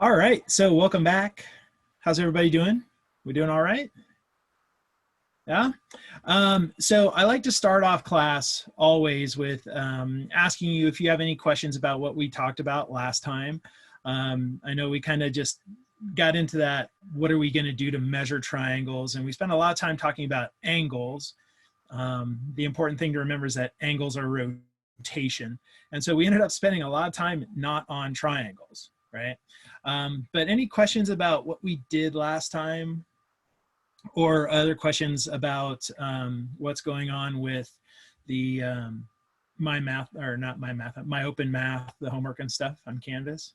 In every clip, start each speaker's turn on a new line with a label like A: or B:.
A: All right, so welcome back. How's everybody doing? We doing all right? Yeah. So I like to start off class always with asking you if you have any questions about what we talked about last time. I know we kind of just got into that. What are we going to do to measure triangles? And we spent a lot of time talking about angles. The important thing to remember is that angles are rotation. And so we ended up spending a lot of time not on triangles, right? But any questions about what we did last time, or other questions about what's going on with the my math, or not my math, my open math, the homework and stuff on Canvas?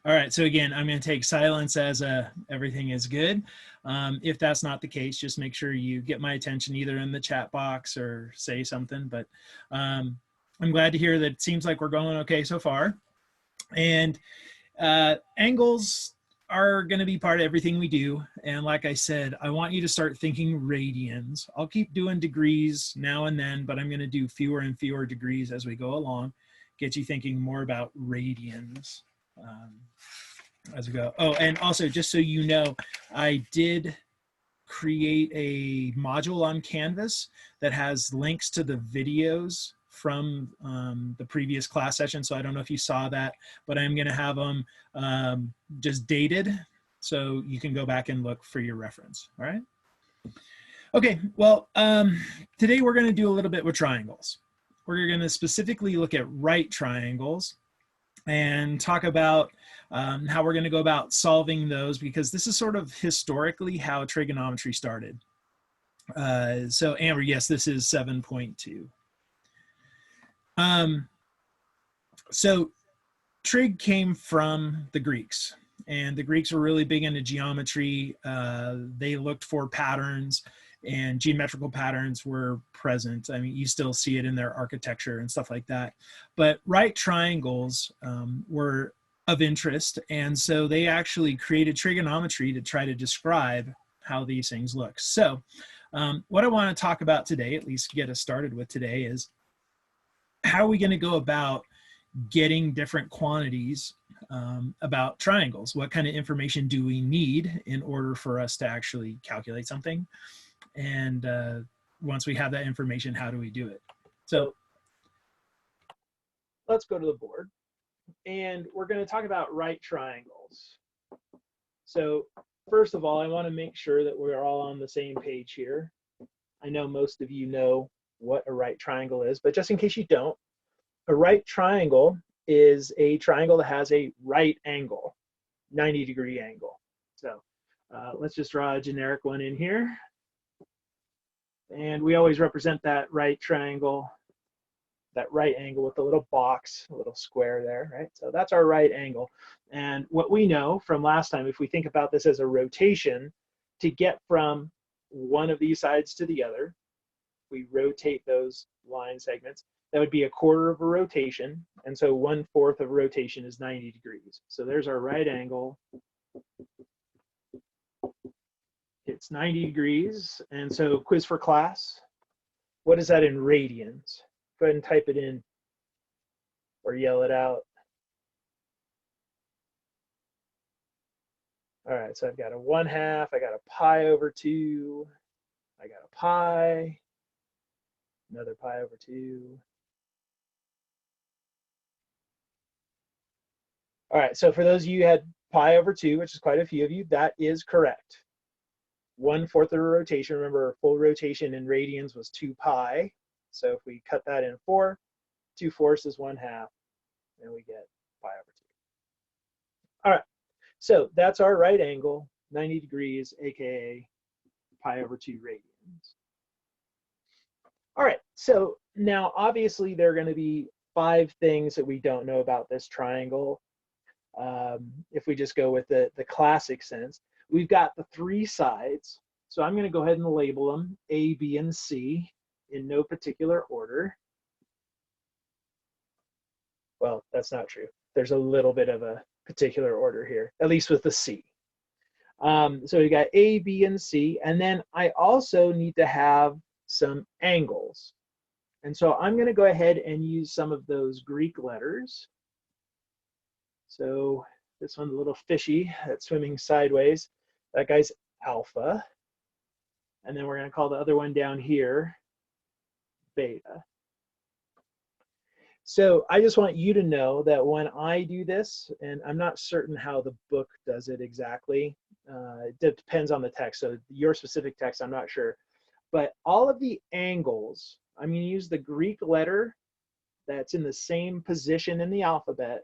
A: All right, so again, I'm going to take silence as everything is good. If that's not the case, just make sure you get my attention either in the chat box or say something. But I'm glad to hear that it seems like we're going okay so far. And angles are going to be part of everything we do. And like I said, I want you to start thinking radians. I'll keep doing degrees now and then, but I'm going to do fewer and fewer degrees as we go along, get you thinking more about radians as we go. Oh, and also, just so you know, I did create a module on Canvas that has links to the videos from the previous class session. So I don't know if you saw that, but I'm going to have them just dated so you can go back and look for your reference. All right. Okay, well, today we're going to do a little bit with triangles. We're going to specifically look at right triangles and talk about how we're going to go about solving those, because this is sort of historically how trigonometry started. So Amber, yes, this is 7.2. So trig came from the Greeks, and the Greeks were really big into geometry. They looked for patterns, and geometrical patterns were present. I mean, you still see it in their architecture and stuff like that. But right triangles were of interest, and so they actually created trigonometry to try to describe how these things look. So what I want to talk about today, at least get us started with today, is how are we going to go about getting different quantities about triangles? What kind of information do we need in order for us to actually calculate something? And once we have that information, how do we do it? So let's go to the board, and we're going to talk about right triangles. So first of all, I want to make sure that we're all on the same page here. I know most of you know what a right triangle is, but just in case you don't, a right triangle is a triangle that has a right angle, 90-degree angle. So let's just draw a generic one in here. And we always represent that right triangle, that right angle with a little box, a little square there, right? So that's our right angle. And what we know from last time, if we think about this as a rotation, to get from one of these sides to the other, we rotate those line segments, that would be a quarter of a rotation. And so 1/4 of a rotation is 90 degrees. So there's our right angle. It's 90 degrees. And so quiz for class, what is that in radians? Go ahead and type it in or yell it out. All right, so I've got a 1/2, I got a pi over 2, I got a pi, another pi over 2. All right, so for those of you who had pi over 2, which is quite a few of you, that is correct. 1/4 of a rotation, remember full rotation in radians was 2 pi. So if we cut that in 4, 2/4 is 1/2, and we get pi over 2. All right, so that's our right angle, 90 degrees, AKA pi over 2 radians. All right, so now obviously there are going to be 5 things that we don't know about this triangle. If we just go with the classic sense, we've got the 3 sides. So I'm going to go ahead and label them A, B, and C in no particular order. Well, that's not true. There's a little bit of a particular order here, at least with the C. So we got A, B, and C. And then I also need to have some angles. And so I'm going to go ahead and use some of those Greek letters. So this one's a little fishy, that's swimming sideways. That guy's alpha. And then we're going to call the other one down here beta. So I just want you to know that when I do this, and I'm not certain how the book does it exactly, it depends on the text. So your specific text, I'm not sure. But all of the angles, I'm going to use the Greek letter that's in the same position in the alphabet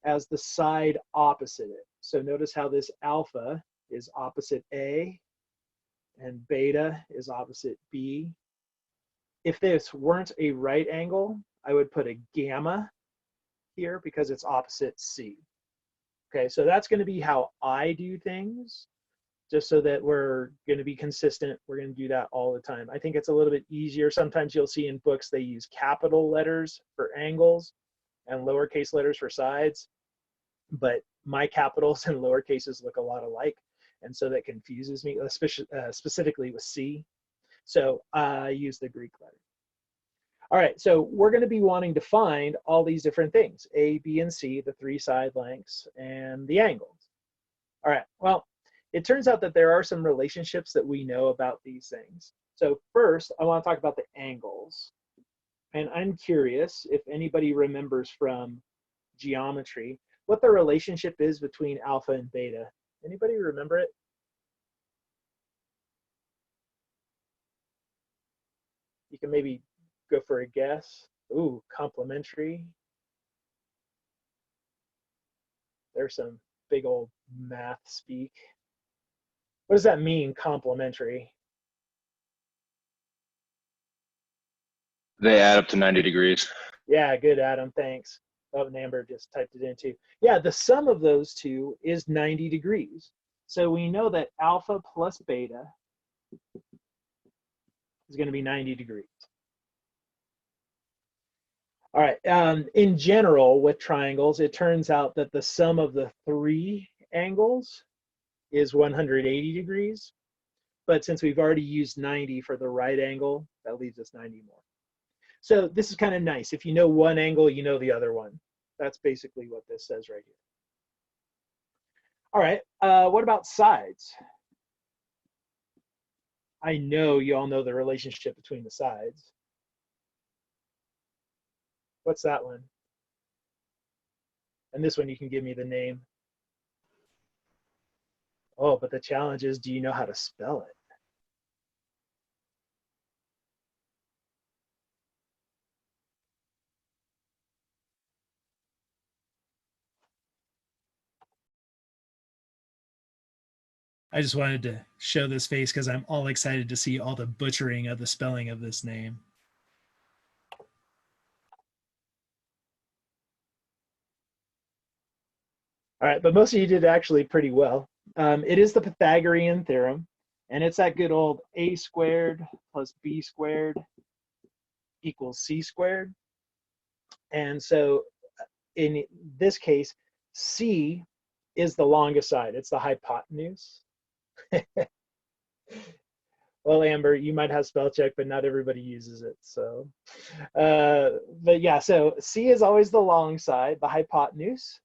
A: as the side opposite it. So notice how this alpha is opposite A and beta is opposite B. If this weren't a right angle, I would put a gamma here because it's opposite C. Okay, so that's going to be how I do things, just so that we're going to be consistent. We're going to do that all the time. I think it's a little bit easier. Sometimes you'll see in books they use capital letters for angles and lowercase letters for sides, but my capitals and lowercases look a lot alike, and so that confuses me, especially specifically with C. So I use the Greek letter. All right, so we're going to be wanting to find all these different things, A, B, and C, the three side lengths, and the angles. All right, well, it turns out that there are some relationships that we know about these things. So first, I want to talk about the angles. And I'm curious if anybody remembers from geometry what the relationship is between alpha and beta. Anybody remember it? You can maybe go for a guess. Ooh, complementary. There's some big old math speak. What does that mean, complementary?
B: They add up to 90 degrees.
A: Yeah, good, Adam, thanks. Oh, and Amber just typed it in too. Yeah, the sum of those two is 90 degrees. So we know that alpha plus beta is going to be 90 degrees. All right, in general with triangles, it turns out that the sum of the three angles is 180 degrees. But since we've already used 90 for the right angle, that leaves us 90 more. So this is kind of nice. If you know one angle, you know the other one. That's basically what this says right here. All right, what about sides? I know you all know the relationship between the sides. What's that one? And this one, you can give me the name. Oh, but the challenge is, do you know how to spell it?
C: I just wanted to show this face because I'm all excited to see all the butchering of the spelling of this name.
A: All right, but most of you did actually pretty well. It is the Pythagorean Theorem, and it's that good old a squared plus b squared equals c squared. And so in this case, c is the longest side. It's the hypotenuse. Well, Amber, you might have spell check, but not everybody uses it. So, but yeah, so c is always the long side, the hypotenuse.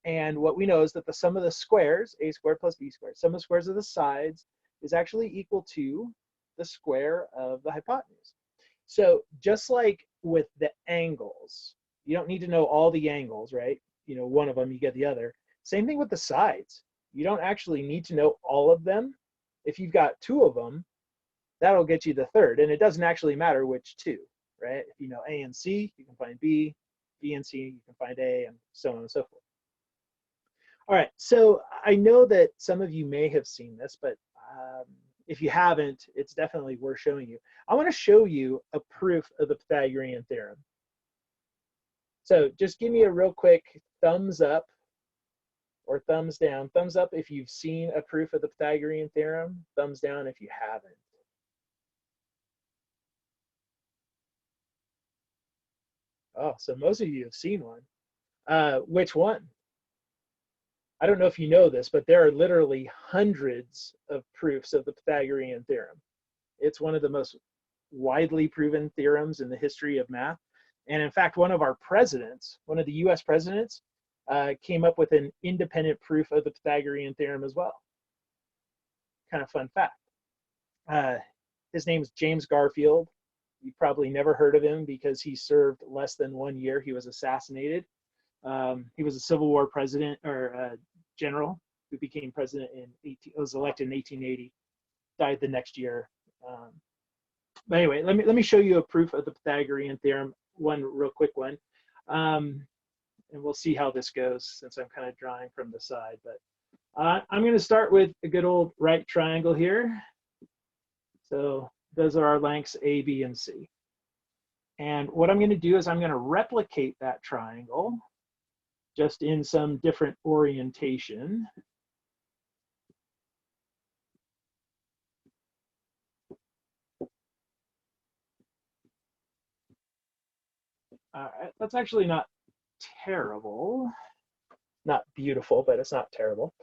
A: And what we know is that the sum of the squares, a squared plus b squared, sum of squares of the sides is actually equal to the square of the hypotenuse. So just like with the angles, you don't need to know all the angles, right? You know, one of them, you get the other. Same thing with the sides. You don't actually need to know all of them. If you've got two of them, that'll get you the third. And it doesn't actually matter which two, right? If you know A and C, you can find B, B and C, you can find A, and so on and so forth. All right, so I know that some of you may have seen this, but if you haven't, it's definitely worth showing you. I want to show you a proof of the Pythagorean theorem. So just give me a real quick thumbs up or thumbs down. Thumbs up if you've seen a proof of the Pythagorean theorem. Thumbs down if you haven't. Oh, so most of you have seen one. Which one? I don't know if you know this, but there are literally hundreds of proofs of the Pythagorean theorem. It's one of the most widely proven theorems in the history of math. And in fact, one of our presidents, one of the US presidents, came up with an independent proof of the Pythagorean theorem as well. Kind of fun fact. His name is James Garfield. You've probably never heard of him because he served less than 1 year. He was assassinated. He was a Civil War president or general who became president was elected in 1880, died the next year. But anyway, let me show you a proof of the Pythagorean theorem, one real quick one. And we'll see how this goes since I'm kind of drawing from the side. But I'm going to start with a good old right triangle here. So those are our lengths A, B, and C. And what I'm going to do is I'm going to replicate that triangle just in some different orientation. That's actually not terrible. Not beautiful, but it's not terrible.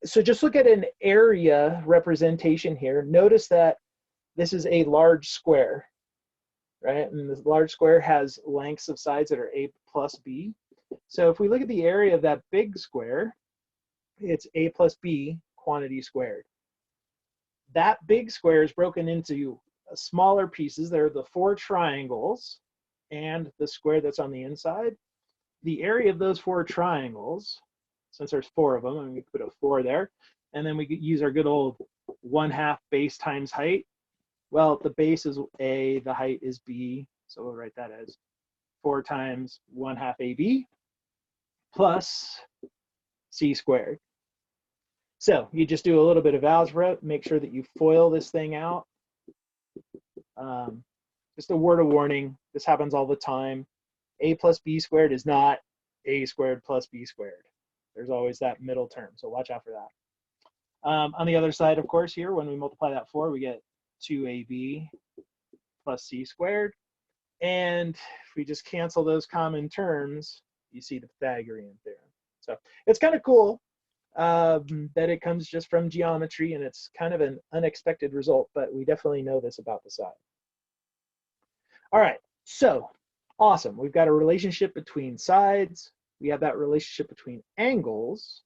A: So just look at an area representation here. Notice that this is a large square, right? And this large square has lengths of sides that are A plus B. So if we look at the area of that big square, it's A plus B quantity squared. That big square is broken into smaller pieces. There are the 4 triangles and the square that's on the inside. The area of those 4 triangles, since there's 4 of them, and we put a 4 there, and then we could use our good old 1/2 base times height. Well, the base is A, the height is B, so we'll write that as 4 times 1/2 AB plus C squared. So you just do a little bit of algebra, make sure that you FOIL this thing out. Just a word of warning, this happens all the time. A plus B squared is not A squared plus B squared. There's always that middle term, so watch out for that. On the other side, of course, here, when we multiply that 4, we get 2AB plus C squared. And if we just cancel those common terms, you see the Pythagorean theorem. So it's kind of cool that it comes just from geometry, and it's kind of an unexpected result, but we definitely know this about the side. All right, so awesome. We've got a relationship between sides. We have that relationship between angles.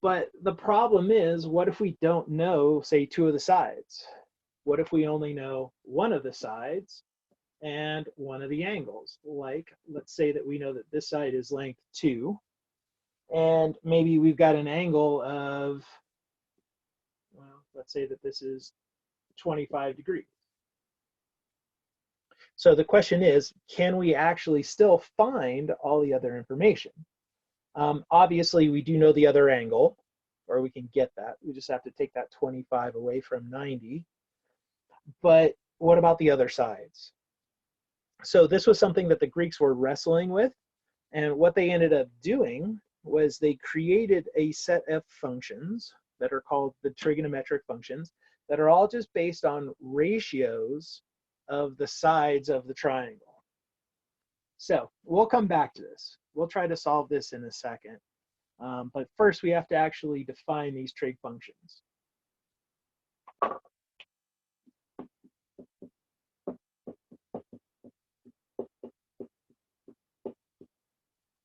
A: But the problem is, what if we don't know, say, 2 of the sides? What if we only know 1 of the sides and 1 of the angles? Like, let's say that we know that this side is length 2, and maybe we've got an angle of, well, let's say that this is 25 degrees. So the question is, can we actually still find all the other information? Obviously, we do know the other angle, or we can get that. We just have to take that 25 away from 90. But what about the other sides? So this was something that the Greeks were wrestling with. And what they ended up doing was they created a set of functions that are called the trigonometric functions that are all just based on ratios of the sides of the triangle. So we'll come back to this. We'll try to solve this in a second. But first, we have to actually define these trig functions.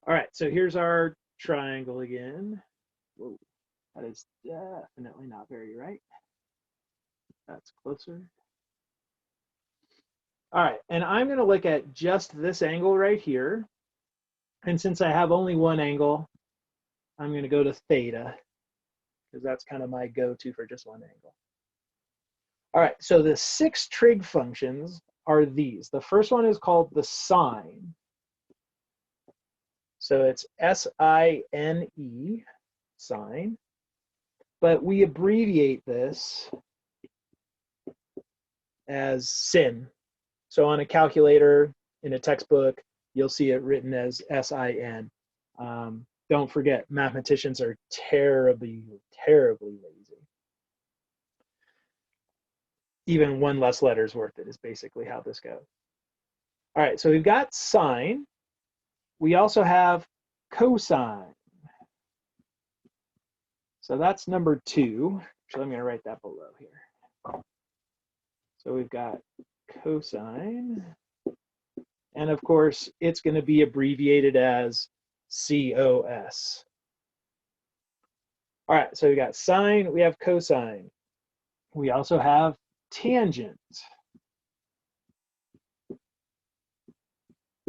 A: All right, so here's our triangle again. Whoa, that is definitely not very right. That's closer. All right, and I'm going to look at just this angle right here. And since I have only one angle, I'm going to go to theta, because that's kind of my go-to for just one angle. All right, so the 6 trig functions are these. The first one is called the sine. So it's S-I-N-E, sine. But we abbreviate this as sin. So on a calculator, in a textbook, you'll see it written as S-I-N. Don't forget, mathematicians are terribly, terribly lazy. Even one less letter is worth it, is basically how this goes. All right, so we've got sine. We also have cosine. So that's number 2. Actually, I'm going to write that below here. So we've got cosine. And of course, it's going to be abbreviated as COS. All right, so we got sine, we have cosine. We also have tangent,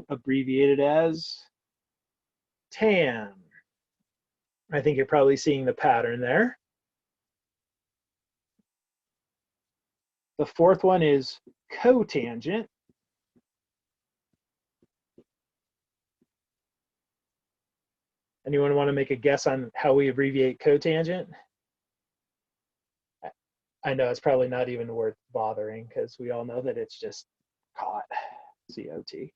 A: abbreviated as tan. I think you're probably seeing the pattern there. The fourth one is cotangent. Anyone want to make a guess on how we abbreviate cotangent? I know it's probably not even worth bothering because we all know that it's just cot, C-O-T.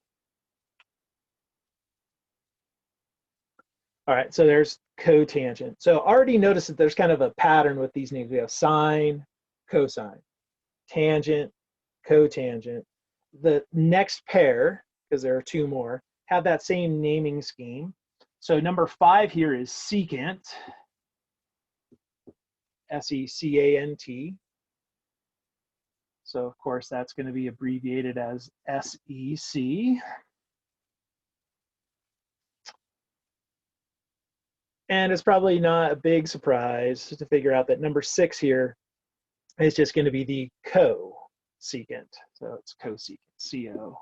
A: All right, so there's cotangent. So already notice that there's kind of a pattern with these names. We have sine, cosine, tangent, cotangent. The next pair, because there are 2 more, have that same naming scheme. So number 5 here is secant, S-E-C-A-N-T. So of course that's going to be abbreviated as S-E-C. And it's probably not a big surprise to figure out that number 6 here is just going to be the cosecant. So it's cosecant, C-O-S-E-C-A-N-T.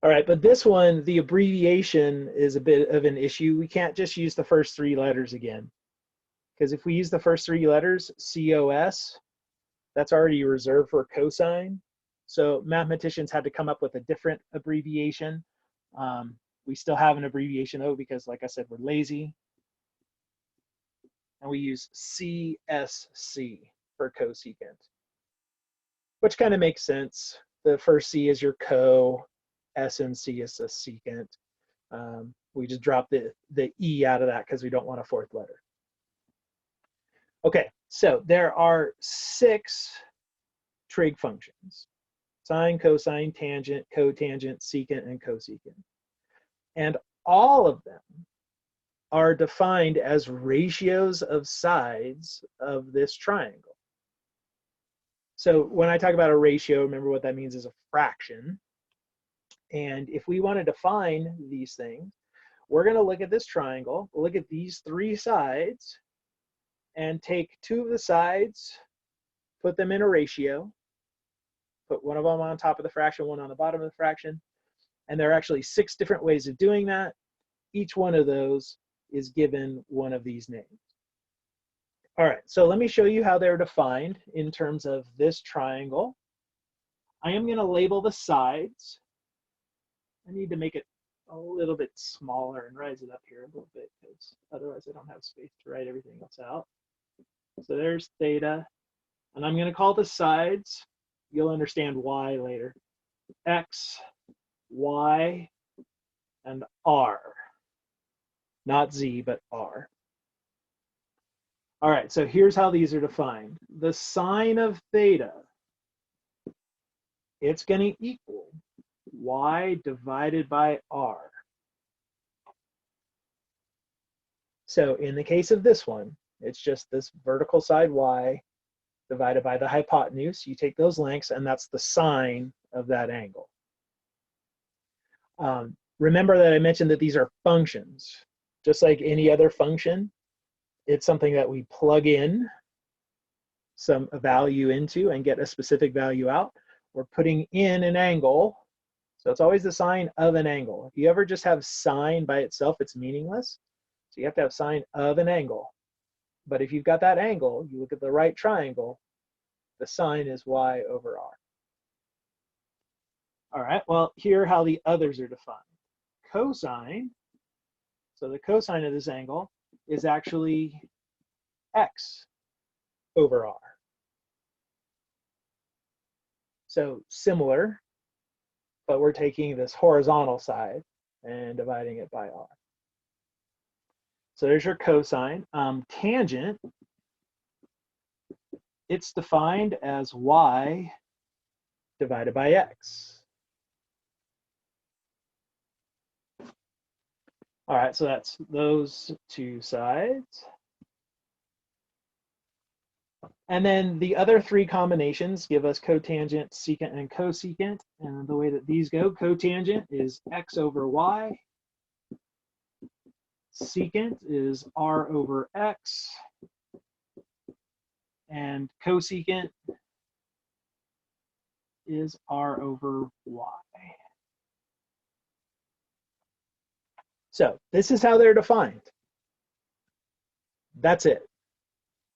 A: All right, but this one, the abbreviation is a bit of an issue. We can't just use the first 3 letters again. Because if we use the first 3 letters, COS, that's already reserved for cosine. So mathematicians had to come up with a different abbreviation. We still have an abbreviation though, because like I said, we're lazy. And we use CSC for cosecant, which kind of makes sense. The first C is your co, S and C is the secant. We just dropped the E out of that because we don't want a 4th letter. Okay, so there are 6 trig functions: sine, cosine, tangent, cotangent, secant, and cosecant. And all of them are defined as ratios of sides of this triangle. So when I talk about a ratio, remember what that means is a fraction. And if we want to define these things, we're going to look at this triangle, look at these 3 sides, and take 2 of the sides, put them in a ratio, put one of them on top of the fraction, one on the bottom of the fraction. And there are actually 6 different ways of doing that. Each one of those is given one of these names. All right, so let me show you how they're defined in terms of this triangle. I am going to label the sides. I need to make it a little bit smaller and rise it up here a little bit because otherwise I don't have space to write everything else out. So there's theta, and I'm going to call the sides, you'll understand why later, X, Y, and R. Not Z, but R. All right, so here's how these are defined. The sine of theta, it's going to equal Y divided by R. So in the case of this one, it's just this vertical side Y divided by the hypotenuse. You take those lengths, and that's the sine of that angle. Remember that I mentioned that these are functions. Just like any other function, it's something that we plug in some value into and get a specific value out. We're putting in an angle, so it's always the sine of an angle. If you ever just have sine by itself, it's meaningless. So you have to have sine of an angle. But if you've got that angle, you look at the right triangle, the sine is Y over R. All right, well, here are how the others are defined. Cosine, so the cosine of this angle is actually X over R. So similar, but we're taking this horizontal side and dividing it by R. So there's your cosine. Tangent, it's defined as Y divided by X. All right, so that's those two sides. And then the other three combinations give us cotangent, secant, and cosecant. And the way that these go, cotangent is x over y. Secant is r over x. And cosecant is r over y. So this is how they're defined. That's it.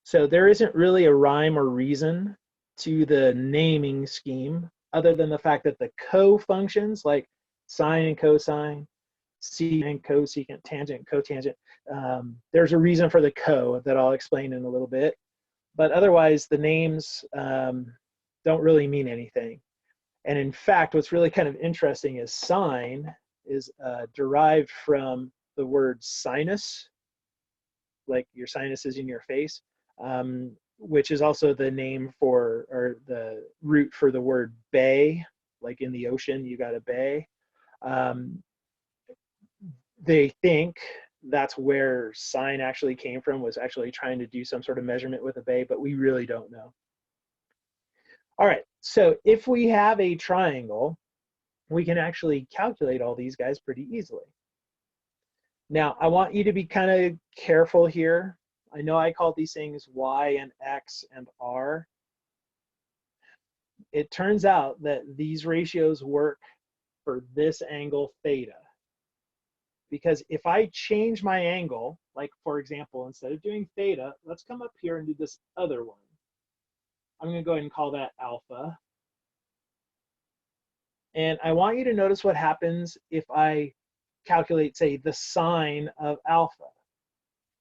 A: So there isn't really a rhyme or reason to the naming scheme other than the fact that the co-functions like sine and cosine, secant and cosecant, tangent, cotangent, there's a reason for the co that I'll explain in a little bit. But otherwise, the names don't really mean anything. And in fact, what's really kind of interesting is sine is derived from the word sinus, like your sinuses in your face, which is also the name for, or the root for the word bay, like in the ocean, you got a bay. They think that's where sine actually came from, was actually trying to do some sort of measurement with a bay, but we really don't know. All right, so if we have a triangle, we can actually calculate all these guys pretty easily. Now, I want you to be kind of careful here. I know I call these things y and x and r. It turns out that these ratios work for this angle theta. Because if I change my angle, like for example, instead of doing theta, let's come up here and do this other one. I'm going to go ahead and call that alpha. And I want you to notice what happens if I calculate, say, the sine of alpha.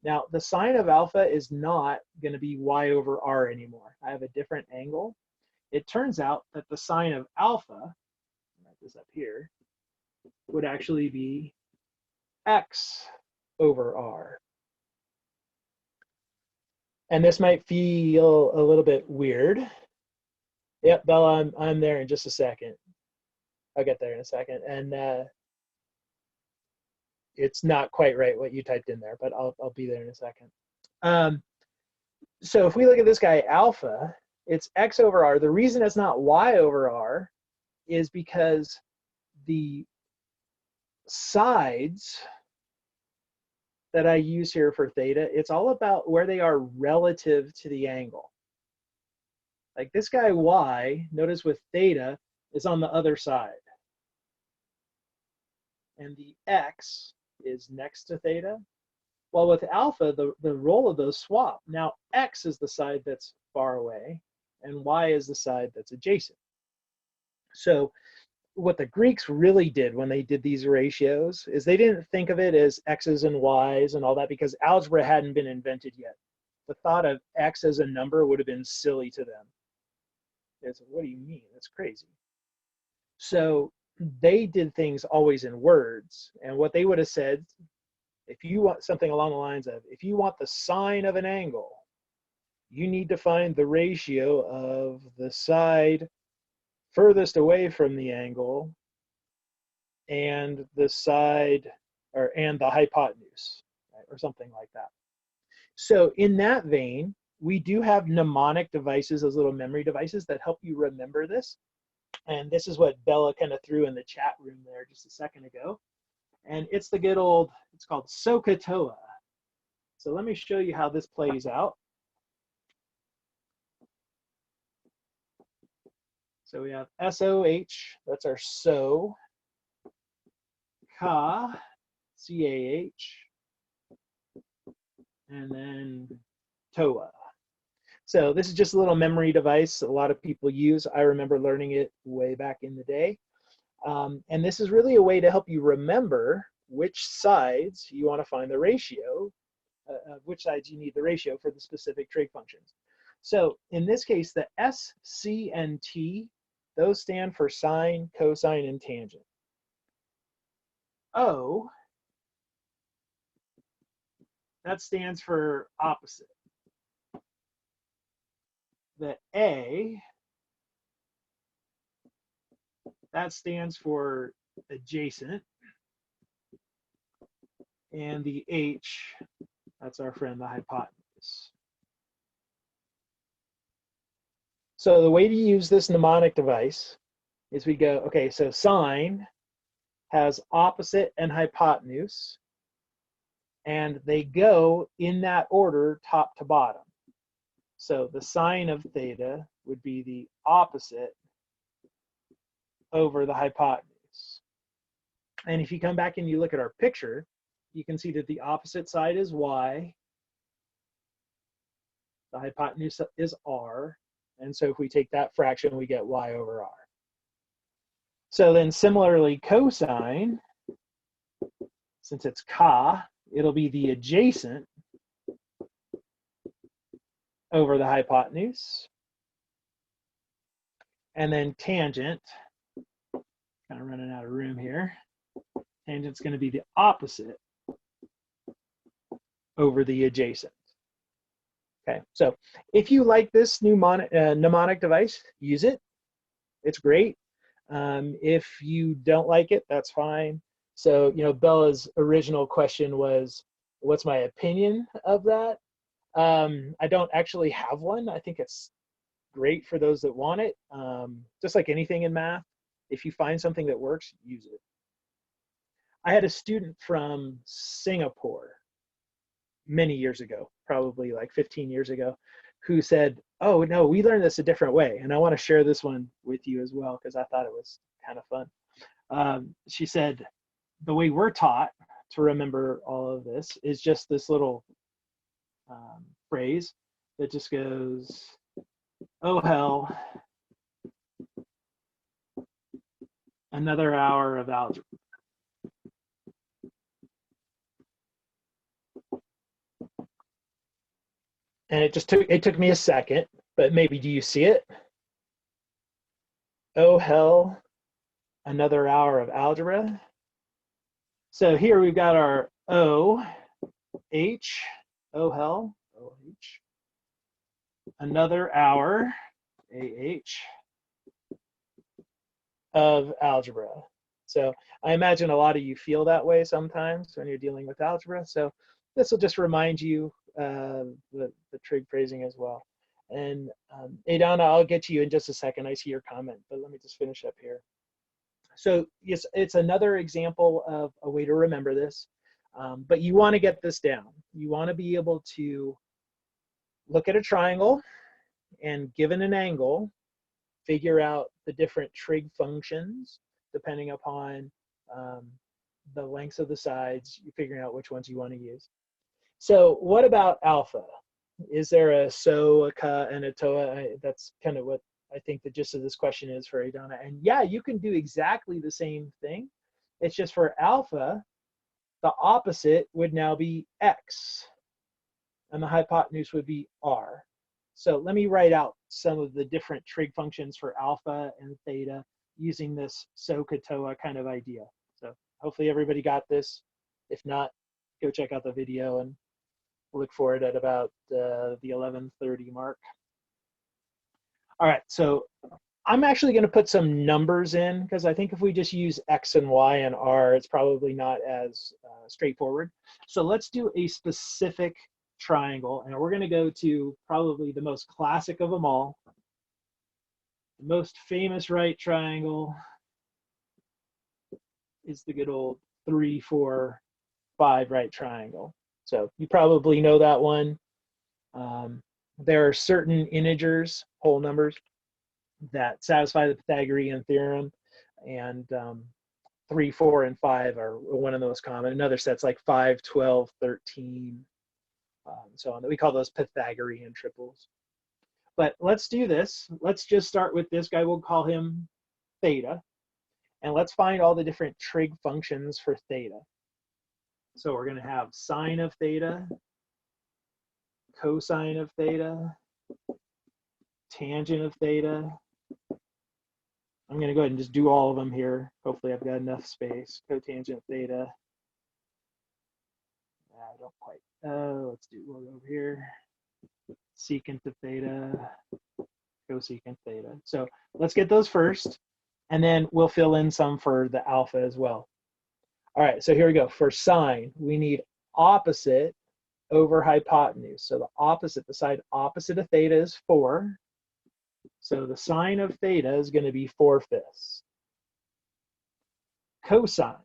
A: Now, the sine of alpha is not going to be y over r anymore. I have a different angle. It turns out that the sine of alpha, I'll write this up here, would actually be x over r. And this might feel a little bit weird. Yep, Bella, I'm there in just a second. I'll get there in a second. And it's not quite right what you typed in there, but I'll be there in a second. So if we look at this guy alpha, it's x over r. The reason it's not y over r is because the sides that I use here for theta, it's all about where they are relative to the angle. Like this guy y, notice with theta, is on the other side. And the x is next to theta. Well, with alpha, the role of those swap. Now, x is the side that's far away, and y is the side that's adjacent. So what the Greeks really did when they did these ratios is they didn't think of it as x's and y's and all that, because algebra hadn't been invented yet. The thought of x as a number would have been silly to them. It's, what do you mean? That's crazy. So they did things always in words. And what they would have said, if you want something along the lines of, if you want the sine of an angle, you need to find the ratio of the side furthest away from the angle and the side, and the hypotenuse, right? Or something like that. So in that vein, we do have mnemonic devices, those little memory devices that help you remember this. And this is what Bella kind of threw in the chat room there just a second ago. And it's the good old, it's called Sohcahtoa. So let me show you how this plays out. So we have SOH, that's our so, Ka, C-A-H, and then Toa. So this is just a little memory device a lot of people use. I remember learning it way back in the day. And this is really a way to help you remember which sides you want to find the ratio, which sides you need the ratio for the specific trig functions. So in this case, the S, C, and T, those stand for sine, cosine, and tangent. O, that stands for opposite. The A, that stands for adjacent. And the h, that's our friend, the hypotenuse. So the way to use this mnemonic device is we go, okay, so sine has opposite and hypotenuse, and they go in that order, top to bottom. So the sine of theta would be the opposite over the hypotenuse. And if you come back and you look at our picture, you can see that the opposite side is y, the hypotenuse is r, and so if we take that fraction, we get y over r. So then similarly, cosine, since it's ka, it'll be the adjacent over the hypotenuse. And then tangent, kind of running out of room here, tangent's going to be the opposite over the adjacent. Okay, so if you like this mnemonic device, use it. It's great. If you don't like it, that's fine. So, you know, Bella's original question was, what's my opinion of that? I don't actually have one. I think it's great for those that want it. Just like anything in math, if you find something that works, use it. I had a student from Singapore many years ago, probably like 15 years ago, who said, oh no, we learned this a different way. And I want to share this one with you as well, because I thought it was kind of fun. She said, the way we're taught to remember all of this is just this little phrase that just goes, oh hell, another hour of algebra. And it took me a second, but maybe do you see it? Oh hell, another hour of algebra. So here we've got our O, H, oh hell, O, H, another hour, AH, of algebra. So I imagine a lot of you feel that way sometimes when you're dealing with algebra. So this will just remind you the trig phrasing as well. And Adana, I'll get to you in just a second. I see your comment, but let me just finish up here. So yes, it's another example of a way to remember this, but you want to get this down. You want to be able to look at a triangle and given an angle, figure out the different trig functions depending upon the lengths of the sides, you're figuring out which ones you want to use. So what about alpha? Is there a Sohcahtoa and a Toa? That's kind of what I think the gist of this question is for Adana. And yeah, you can do exactly the same thing. It's just for alpha, the opposite would now be x, and the hypotenuse would be r. So let me write out some of the different trig functions for alpha and theta using this Sohcahtoa kind of idea. So hopefully everybody got this. If not, go check out the video and look for it at about the 11:30 mark. All right, so I'm actually going to put some numbers in because I think if we just use x and y and r, it's probably not as straightforward. So let's do a specific triangle, and we're going to go to probably the most classic of them all, the most famous right triangle is the good old 3, 4, 5 right triangle. So you probably know that one. There are certain integers, whole numbers, that satisfy the Pythagorean theorem, and 3, 4, and 5 are one of the most common. Another set's like 5, 12, 13, so on. We call those Pythagorean triples. But let's do this. Let's just start with this guy. We'll call him theta. And let's find all the different trig functions for theta. So we're going to have sine of theta, cosine of theta, tangent of theta. I'm going to go ahead and just do all of them here. Hopefully I've got enough space. Cotangent theta. I don't quite. Let's do one over here. Secant of theta, cosecant theta. So let's get those first, and then we'll fill in some for the alpha as well. All right, so here we go. For sine, we need opposite over hypotenuse. So the opposite, the side opposite of theta is 4. So the sine of theta is going to be 4/5. Cosine,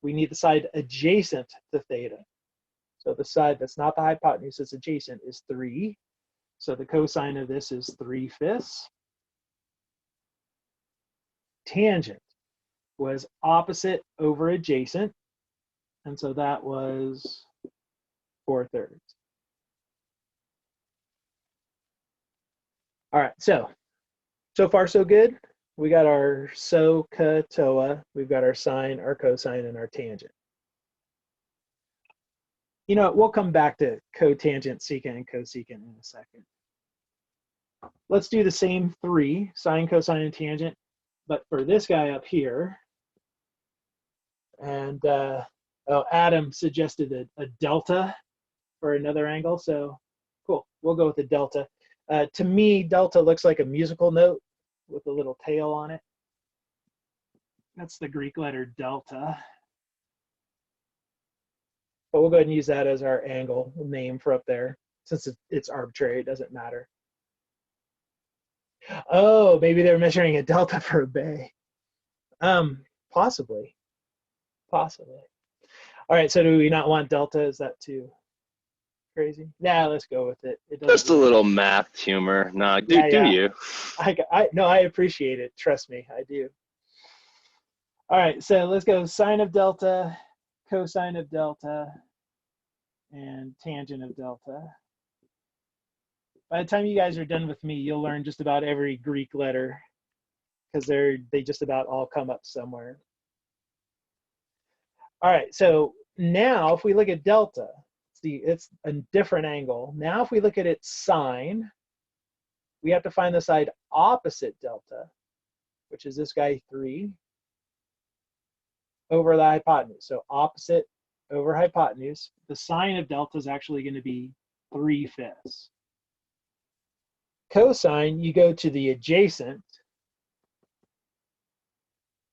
A: we need the side adjacent to theta. So the side that's not the hypotenuse, it's adjacent, is 3. So the cosine of this is 3/5. Tangent was opposite over adjacent, and so that was 4/3. All right, so far so good. We got our Sohcahtoa, we've got our sine, our cosine, and our tangent. You know, we'll come back to cotangent, secant, and cosecant in a second. Let's do the same 3, sine, cosine, and tangent, but for this guy up here. And oh, Adam suggested a delta for another angle, so cool, we'll go with a delta. To me, delta looks like a musical note with a little tail on it. That's the Greek letter delta. But we'll go ahead and use that as our angle name for up there. Since it's arbitrary, it doesn't matter. Oh, maybe they're measuring a delta for a bay. Possibly. Possibly. All right, so do we not want delta? Is that too crazy? Nah, let's go with it.
B: Just a little math humor. No, do you?
A: No, I appreciate it. Trust me, I do. All right, so let's go sine of delta, cosine of delta, and tangent of delta. By the time you guys are done with me, you'll learn just about every Greek letter because they just about all come up somewhere. All right, so now if we look at delta, see, it's a different angle. Now if we look at its sine, we have to find the side opposite delta, which is this guy 3, over the hypotenuse. So opposite over hypotenuse. The sine of delta is actually going to be 3/5. Cosine, you go to the adjacent.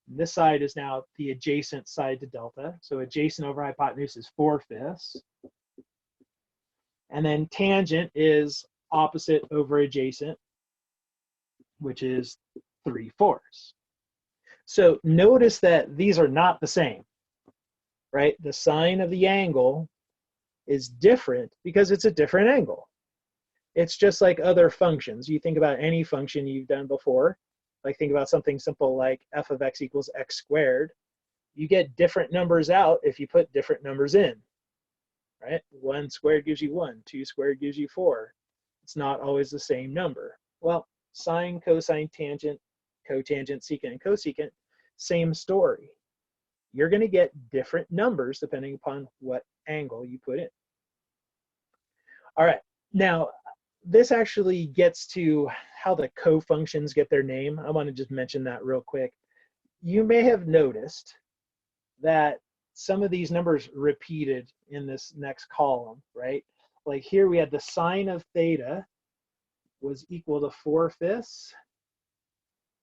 A: This side is now the adjacent side to delta. So adjacent over hypotenuse is 4/5. And then tangent is opposite over adjacent, which is 3/4. So notice that these are not the same, right? The sine of the angle is different because it's a different angle. It's just like other functions. You think about any function you've done before, like think about something simple like f of x equals x squared. You get different numbers out if you put different numbers in, right? 1 squared gives you 1, 2 squared gives you 4. It's not always the same number. Well, sine, cosine, tangent, cotangent, secant, and cosecant, same story. You're going to get different numbers depending upon what angle you put in. All right, now this actually gets to how the cofunctions get their name. I want to just mention that real quick. You may have noticed that some of these numbers repeated in this next column, right? Like here we had the sine of theta was equal to 4/5.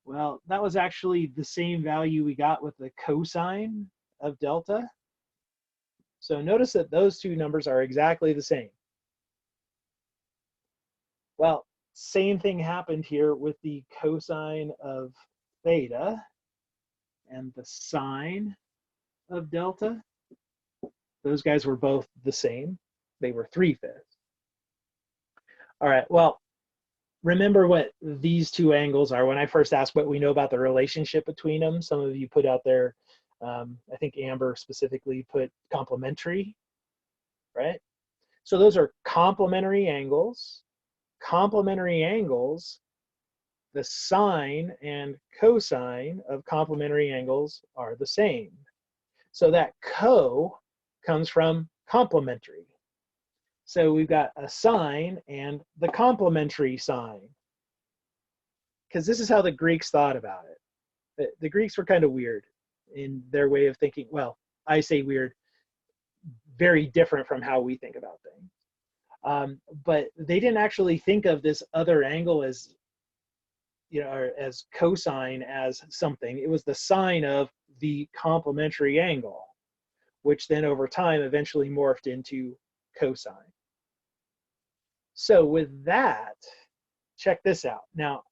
A: Well, that was actually the same value we got with the cosine of delta. So notice that those two numbers are exactly the same. Well, same thing happened here with the cosine of theta and the sine of delta. Those guys were both the same. They were 3/5. All right, well, remember what these two angles are. When I first asked what we know about the relationship between them, some of you put out there, I think Amber specifically put complementary, right? So those are complementary angles. Complementary angles, the sine and cosine of complementary angles are the same. So that co comes from complementary. So we've got a sine and the complementary sine. Because this is how the Greeks thought about it. The Greeks were kind of weird in their way of thinking. Well, I say weird, very different from how we think about things. But they didn't actually think of this other angle as, you know, as cosine as something. It was the sine of the complementary angle. which then over time eventually morphed into cosine. So with that, check this out. Now,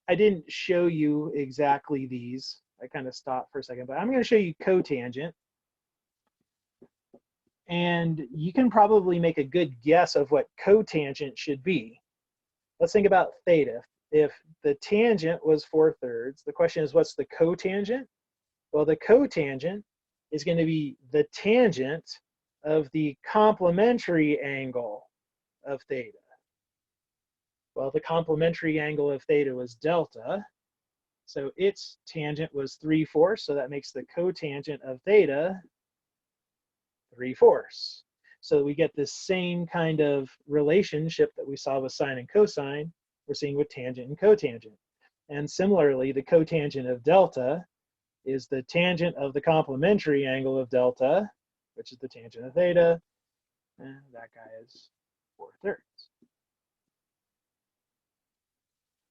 A: I didn't show you exactly these. I kind of stopped for a second, but I'm going to show you cotangent. And you can probably make a good guess of what cotangent should be. Let's think about theta. If the tangent was 4/3, the question is, what's the cotangent? Well, the cotangent is going to be the tangent of the complementary angle of theta. Well, the complementary angle of theta was delta, so its tangent was 3/4, so that makes the cotangent of theta 3/4. So we get this same kind of relationship that we saw with sine and cosine, we're seeing with tangent and cotangent. And similarly, the cotangent of delta is the tangent of the complementary angle of delta, which is the tangent of theta, and that guy is 4/3.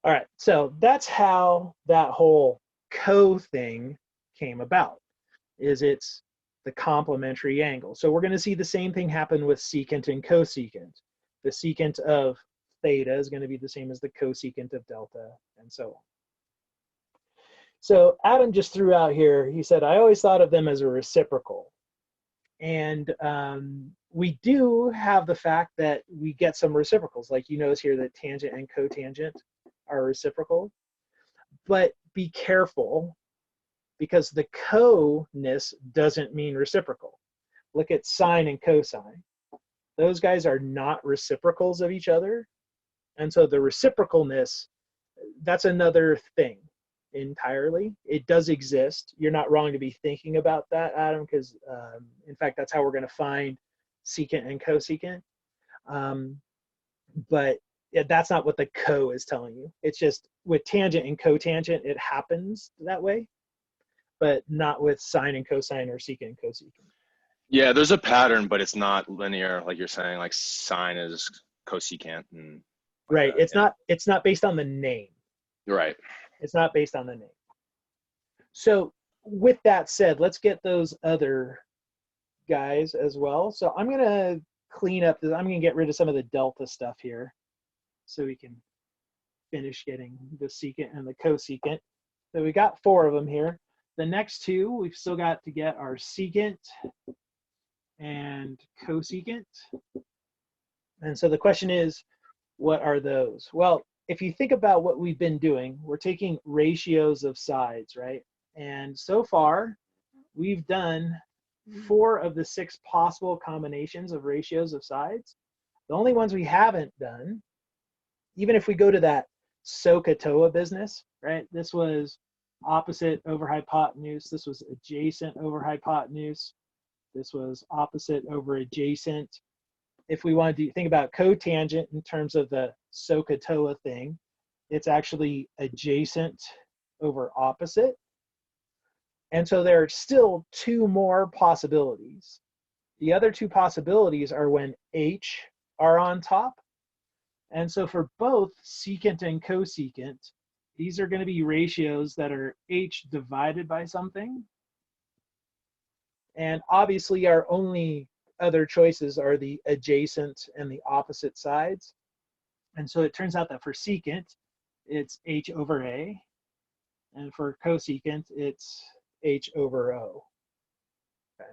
A: All right, so that's how that whole thing came about, is it's the complementary angle. So we're going to see the same thing happen with secant and cosecant. The secant of theta is going to be the same as the cosecant of delta, and so on. So Adam just threw out here, he said, I always thought of them as a reciprocal. And we do have the fact that we get some reciprocals. Like you notice here that tangent and cotangent are reciprocal. But be careful, because the co-ness doesn't mean reciprocal. Look at sine and cosine. Those guys are not reciprocals of each other. And so the reciprocalness, that's another thing entirely. It does exist. You're not wrong to be thinking about that, Adam, because in fact, that's how we're going to find secant and cosecant. But yeah, that's not what the co is telling you. It's just with tangent and cotangent, it happens that way, but not with sine and cosine or secant and cosecant.
B: Yeah, there's a pattern, but it's not linear, like you're saying. Like sine is cosecant, and
A: right. It's not based on the name.
B: Right.
A: It's not based on the name. So with that said, let's get those other guys as well. So I'm going to clean up this. I'm going to get rid of some of the delta stuff here so we can finish getting the secant and the cosecant. So we got 4 of them here. The next 2 we've still got to get our secant and cosecant. And so the question is, what are those? Well, if you think about what we've been doing, we're taking ratios of sides, right? And so far, we've done 4 of the 6 possible combinations of ratios of sides. The only ones we haven't done, even if we go to that Sohcahtoa business, right? This was opposite over hypotenuse. This was adjacent over hypotenuse. This was opposite over adjacent. If we want to think about cotangent in terms of the Sohcahtoa thing, it's actually adjacent over opposite. And so there are still 2 more possibilities. The other 2 possibilities are when h are on top. And so for both secant and cosecant, these are going to be ratios that are h divided by something. And obviously our only other choices are the adjacent and the opposite sides. And so it turns out that for secant, it's h over a. And for cosecant, it's h over o. Okay.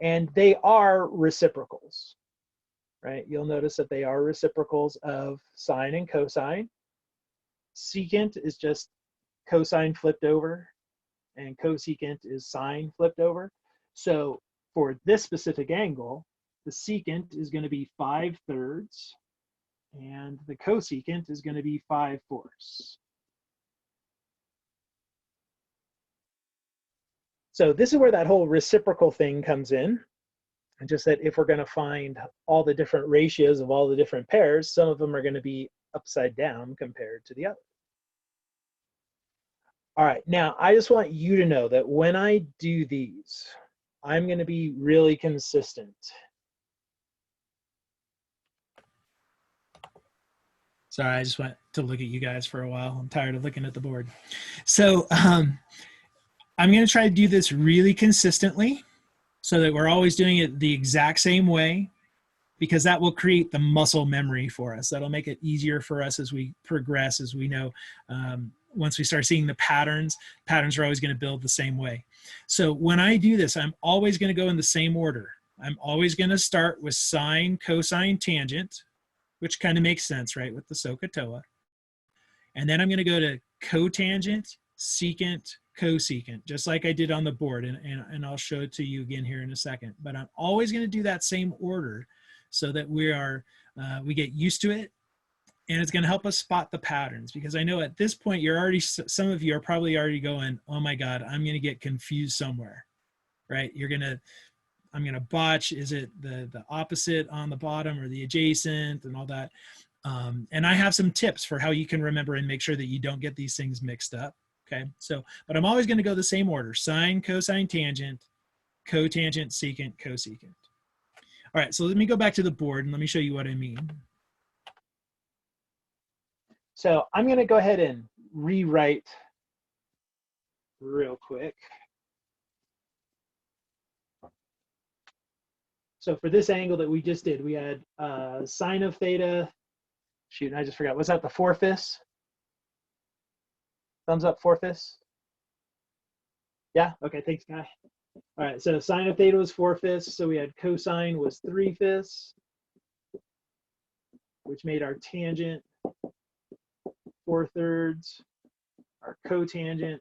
A: And they are reciprocals, right? You'll notice that they are reciprocals of sine and cosine. Secant is just cosine flipped over, and cosecant is sine flipped over. So for this specific angle, the secant is going to be 5/3, and the cosecant is going to be 5/4. So this is where that whole reciprocal thing comes in. And just that if we're going to find all the different ratios of all the different pairs, some of them are going to be upside down compared to the other. All right, now I just want you to know that when I do these, I'm going to be really consistent.
C: Sorry, I just went to look at you guys for a while. I'm tired of looking at the board. So I'm going to try to do this really consistently.
A: so that we're always doing it the exact same way, because that will create the muscle memory for us. That'll make it easier for us as we progress, as we know. Once we start seeing the patterns are always going to build the same way. So when I do this, I'm always going to go in the same order. I'm always going to start with sine, cosine, tangent, which kind of makes sense, right, with the Sohcahtoa. And then I'm going to go to cotangent, secant, cosecant, just like I did on the board. And I'll show it to you again here in a second. But I'm always going to do that same order so that we get used to it. And it's going to help us spot the patterns, because I know at this point, some of you are probably already going, oh my God, I'm going to get confused somewhere, right? I'm going to botch. Is it the opposite on the bottom or the adjacent and all that? And I have some tips for how you can remember and make sure that you don't get these things mixed up. Okay. So, but I'm always going to go the same order: sine, cosine, tangent, cotangent, secant, cosecant. All right. So let me go back to the board and let me show you what I mean. So I'm going to go ahead and rewrite real quick. So for this angle that we just did, we had sine of theta. Shoot, I just forgot. Was that the 4/5? Thumbs up, 4/5? Yeah, okay, thanks, Guy. All right, so sine of theta was 4/5. So we had cosine was 3/5, which made our tangent 4/3. Our cotangent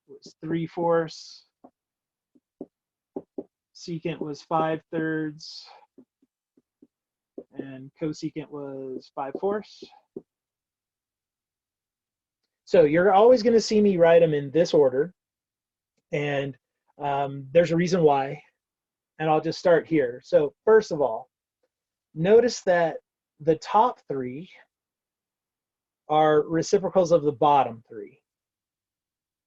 A: was 3/4. Secant was 5/3. And cosecant was 5/4. So you're always going to see me write them in this order. And there's a reason why. And I'll just start here. So first of all, notice that the top three are reciprocals of the bottom three,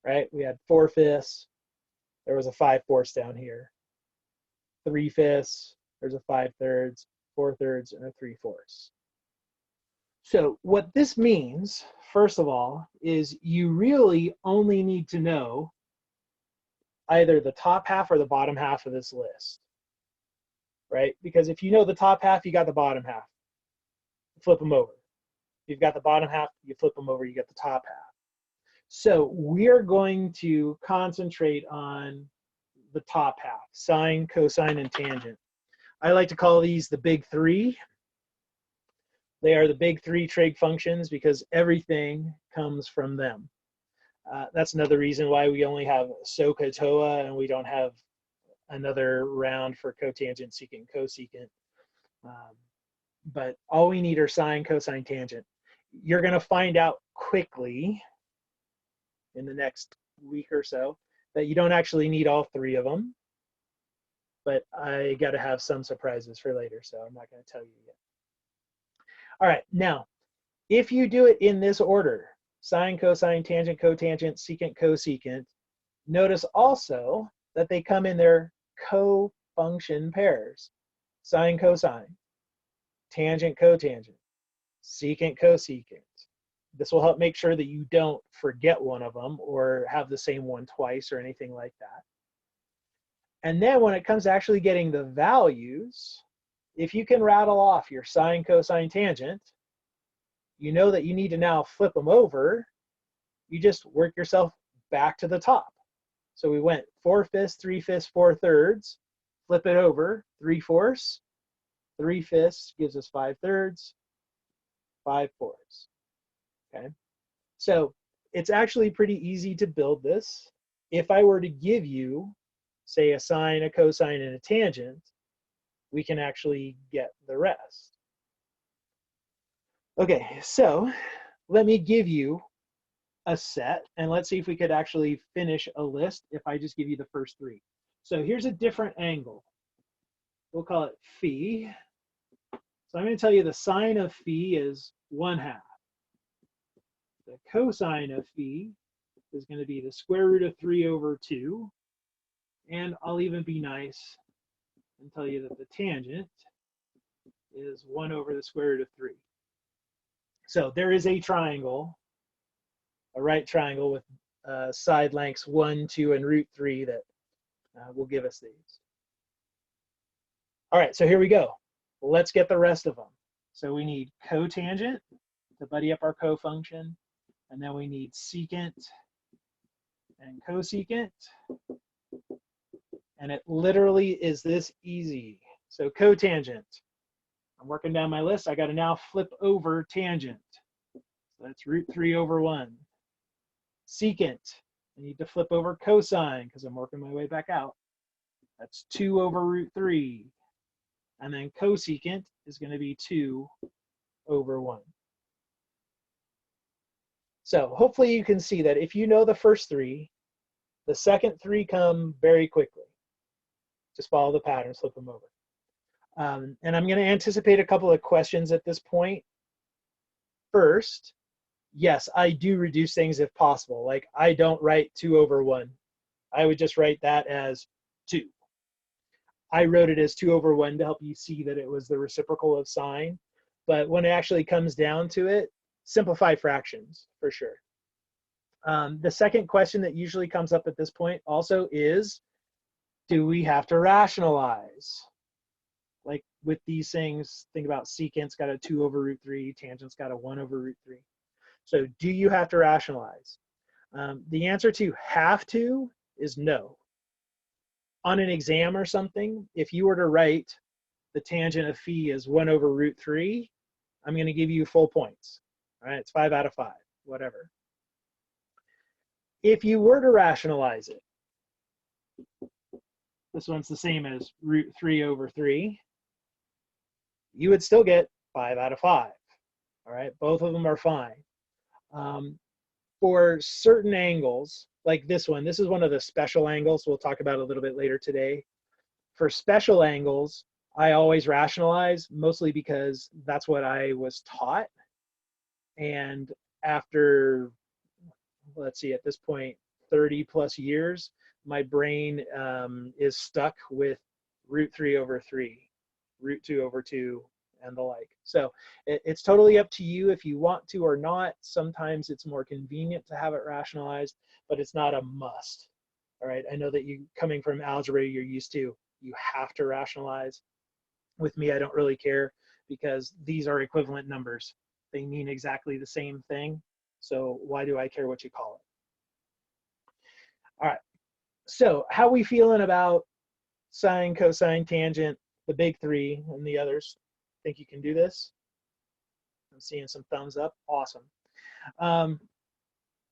A: right? We had 4/5. There was a 5/4 down here. 3/5. There's a 5/3. 4/3 and a 3/4. So what this means, first of all, is you really only need to know either the top half or the bottom half of this list, right? Because if you know the top half, you got the bottom half. Flip them over. If you've got the bottom half, you flip them over, you get the top half. So we're going to concentrate on the top half: sine, cosine, and tangent. I like to call these the big three. They are the big three trig functions because everything comes from them. That's another reason why we only have Sohcahtoa and we don't have another round for cotangent, secant, cosecant. But all we need are sine, cosine, tangent. You're going to find out quickly in the next week or so that you don't actually need all three of them. But I got to have some surprises for later, so I'm not going to tell you yet. All right, now, if you do it in this order, sine, cosine, tangent, cotangent, secant, cosecant, notice also that they come in their co-function pairs: sine, cosine, tangent, cotangent, secant, cosecant. This will help make sure that you don't forget one of them or have the same one twice or anything like that. And then when it comes to actually getting the values, if you can rattle off your sine, cosine, tangent, you know that you need to now flip them over. You just work yourself back to the top. So we went 4/5, 3/5, 4/3, flip it over, 3/4. 3/5 gives us 5/3, 5/4. Okay. So it's actually pretty easy to build this. If I were to give you, say, a sine, a cosine, and a tangent, we can actually get the rest. Okay, so let me give you a set, and let's see if we could actually finish a list if I just give you the first three. So here's a different angle. We'll call it phi. So I'm going to tell you the sine of phi is 1/2. The cosine of phi is going to be the square root of 3/2. And I'll even be nice and tell you that the tangent is 1 over the square root of 3. So there is a triangle, a right triangle with side lengths 1, 2, and √3 that will give us these. All right, so here we go. Let's get the rest of them. So we need cotangent to buddy up our cofunction, and then we need secant and cosecant. And it literally is this easy. So cotangent, I'm working down my list. I got to now flip over tangent. So that's √3/1. Secant, I need to flip over cosine because I'm working my way back out. That's 2/√3. And then cosecant is going to be 2/1. So hopefully you can see that if you know the first three, the second three come very quickly. Just follow the pattern, flip them over. And I'm going to anticipate a couple of questions at this point. First, yes, I do reduce things if possible. Like I don't write 2/1. I would just write that as 2. I wrote it as 2/1 to help you see that it was the reciprocal of sine. But when it actually comes down to it, simplify fractions for sure. The second question that usually comes up at this point also is, do we have to rationalize? Like with these things, think about secant's got a 2/√3, tangent's got a 1/√3. So do you have to rationalize? The answer to have to is no. On an exam or something, if you were to write the tangent of phi as 1/√3, I'm going to give you full points. All right, it's 5 out of 5, whatever. If you were to rationalize it, this one's the same as √3/3, you would still get 5 out of 5. All right, both of them are fine. For certain angles, like this one, this is one of the special angles we'll talk about a little bit later today. For special angles, I always rationalize, mostly because that's what I was taught. And after, let's see, at this point, 30 plus years, my brain is stuck with √3/3, √2/2, and the like. So it's totally up to you if you want to or not. Sometimes it's more convenient to have it rationalized, but it's not a must. All right, I know that you, coming from algebra, you're used to, you have to rationalize. With me, I don't really care because these are equivalent numbers. They mean exactly the same thing. So why do I care what you call it? All right, so how we feeling about sine, cosine, tangent, the big three, and the others? Think you can do this? I'm seeing some thumbs up. Awesome.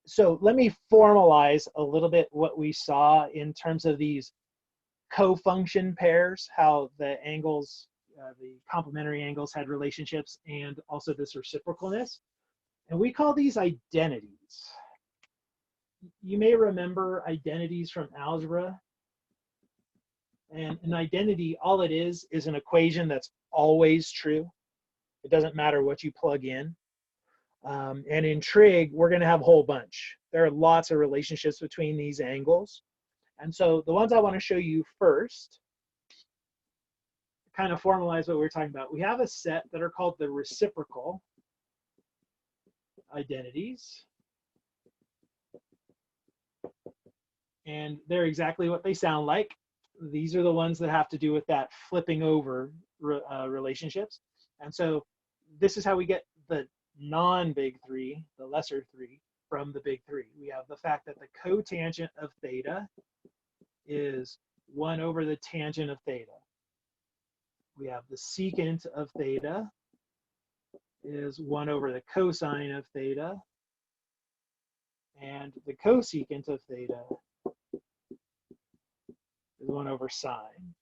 A: So let me formalize a little bit what we saw in terms of these cofunction pairs, how the angles, the complementary angles had relationships, and also this reciprocalness. And we call these identities. You may remember identities from algebra. And an identity, all it is an equation that's always true. It doesn't matter what you plug in. And in trig, we're going to have a whole bunch. There are lots of relationships between these angles. And so the ones I want to show you first kind of formalize what we're talking about. We have a set that are called the reciprocal identities. And they're exactly what they sound like. These are the ones that have to do with that flipping over relationships. And so this is how we get the non-big three, the lesser three, from the big three. We have the fact that the cotangent of theta is 1 over the tangent of theta. We have the secant of theta is 1 over the cosine of theta. And the cosecant of theta is 1 over sine.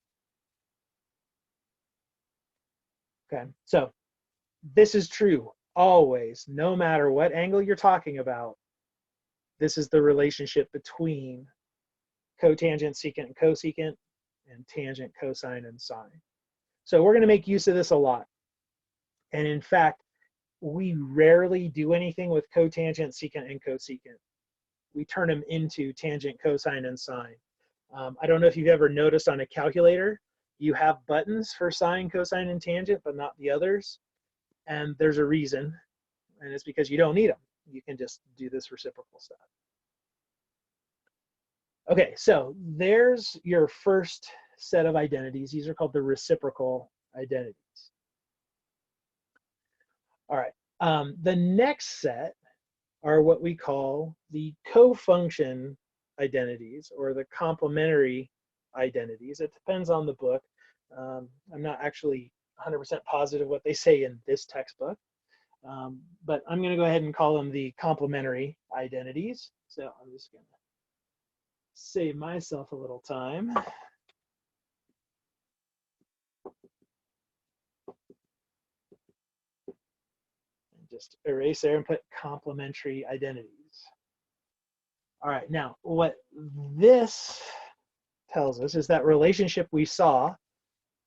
A: Okay, so this is true always, no matter what angle you're talking about. This is the relationship between cotangent, secant, and cosecant, and tangent, cosine, and sine. So we're going to make use of this a lot. And in fact, we rarely do anything with cotangent, secant, and cosecant. We turn them into tangent, cosine, and sine. I don't know if you've ever noticed on a calculator, you have buttons for sine, cosine, and tangent, but not the others. And there's a reason, and it's because you don't need them. You can just do this reciprocal stuff. Okay, so there's your first set of identities. These are called the reciprocal identities. All right. The next set are what we call the cofunction identities or the complementary identities. It depends on the book. I'm not actually 100% positive what they say in this textbook, but I'm going to go ahead and call them the complementary identities. So I'm just going to save myself a little time. Just erase there and put complementary identities. All right, now what this tells us is that relationship we saw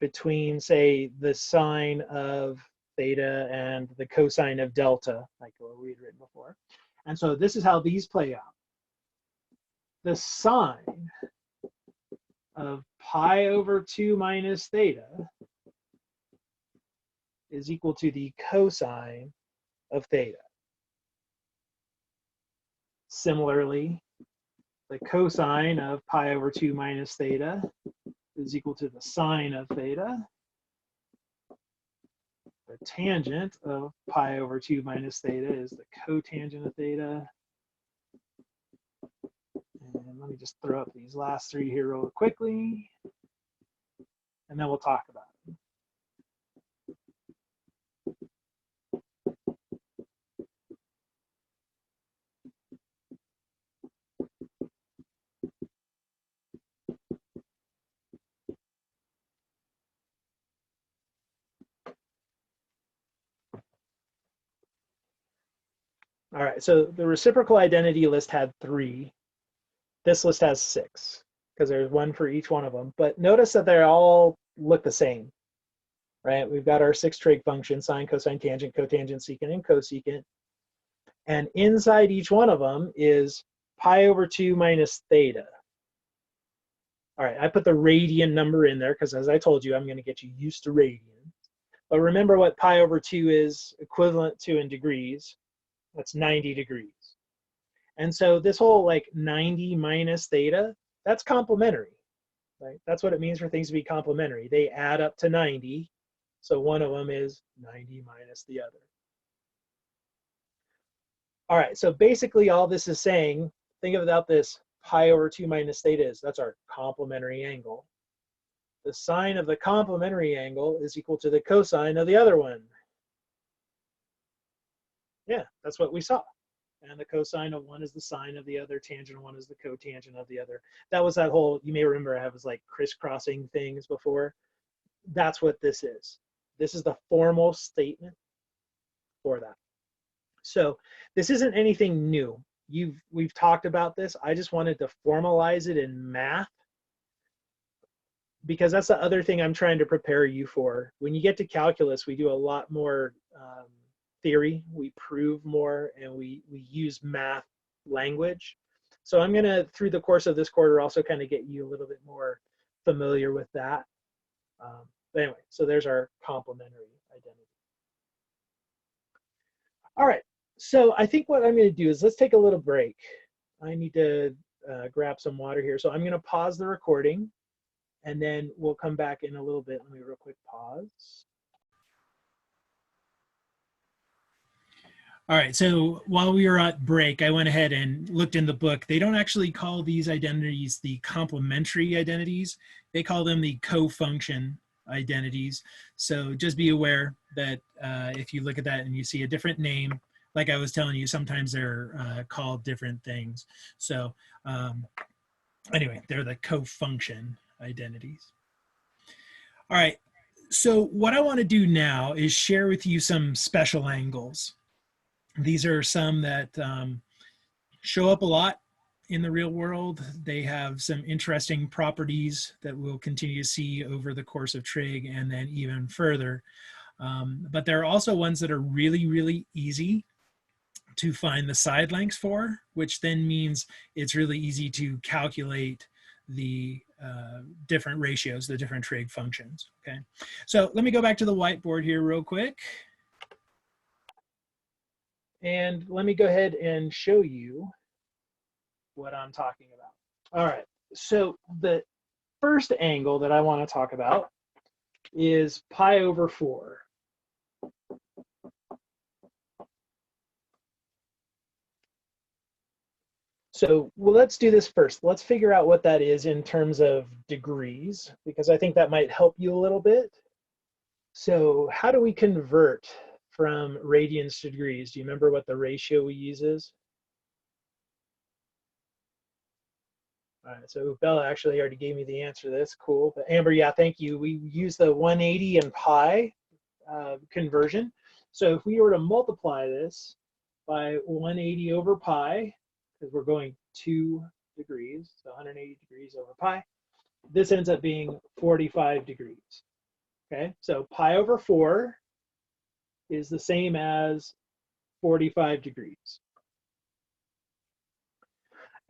A: between, say, the sine of theta and the cosine of delta, like what we had written before. And so this is how these play out. The sine of pi over 2 minus theta is equal to the cosine of theta. Similarly, the cosine of pi over 2 minus theta is equal to the sine of theta. The tangent of pi over 2 minus theta is the cotangent of theta. And let me just throw up these last three here real quickly, and then we'll talk about it. All right, so the reciprocal identity list had 3. This list has 6 because there's one for each one of them. But notice that they all look the same, right? We've got our 6 trig functions: sine, cosine, tangent, cotangent, secant, and cosecant. And inside each one of them is pi over 2 minus theta. All right, I put the radian number in there because, as I told you, I'm going to get you used to radian. But remember what pi over 2 is equivalent to in degrees. That's 90 degrees. And so this whole like 90 minus theta, that's complementary, right? That's what it means for things to be complementary. They add up to 90. So one of them is 90 minus the other. All right, so basically all this is saying, think about this pi over 2 minus theta is, that's our complementary angle. The sine of the complementary angle is equal to the cosine of the other one. Yeah, that's what we saw. And the cosine of one is the sine of the other, tangent of one is the cotangent of the other. That was that whole, you may remember I was like crisscrossing things before. That's what this is. This is the formal statement for that. So this isn't anything new. We've talked about this. I just wanted to formalize it in math because that's the other thing I'm trying to prepare you for. When you get to calculus, we do a lot more theory, we prove more, and we use math language. So I'm going to, through the course of this quarter, also kind of get you a little bit more familiar with that. But anyway, so there's our complementary identity. All right, so I think what I'm going to do is let's take a little break. I need to grab some water here. So I'm going to pause the recording, and then we'll come back in a little bit. Let me real quick pause.
C: All right, so while we were at break, I went ahead and looked in the book. They don't actually call these identities the complementary identities. They call them the cofunction identities. So just be aware that if you look at that and you see a different name, like I was telling you, sometimes they're called different things. So anyway, they're the cofunction identities. All right, so what I want to do now is share with you some special angles. These are some that show up a lot in the real world. They have some interesting properties that we'll continue to see over the course of trig and then even further. But there are also ones that are really, really easy to find the side lengths for, which then means it's really easy to calculate the different ratios, the different trig functions, okay? So let me go back to the whiteboard here real quick.
A: And let me go ahead and show you what I'm talking about. All right, so the
C: first angle that I want to talk about is pi over 4. So well, let's do this first. Let's figure out what that is in terms of degrees, because I think that might help you a little bit. So how do we convert from radians to degrees? Do you remember what the ratio we use is? All right, so Bella actually already gave me the answer to this. Cool. But Amber, yeah, thank you. We use the 180 and pi conversion. So if we were to multiply this by 180 over pi, because we're going 2 degrees, so 180 degrees over pi, this ends up being 45 degrees. Okay, so pi over 4 is the same as 45 degrees.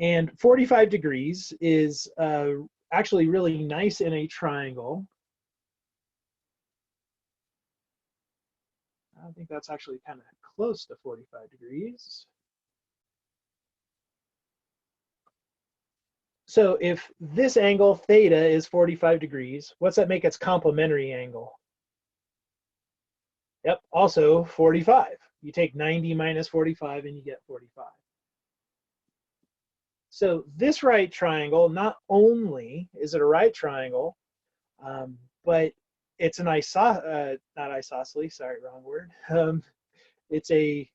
C: And 45 degrees is actually really nice in a triangle. I think that's actually kind of close to 45 degrees. So if this angle theta is 45 degrees, what's that make its complementary angle? Yep, also 45. You take 90 minus 45 and you get 45. So this right triangle, not only is it a right triangle, but it's an not isosceles, sorry, wrong word. It's a,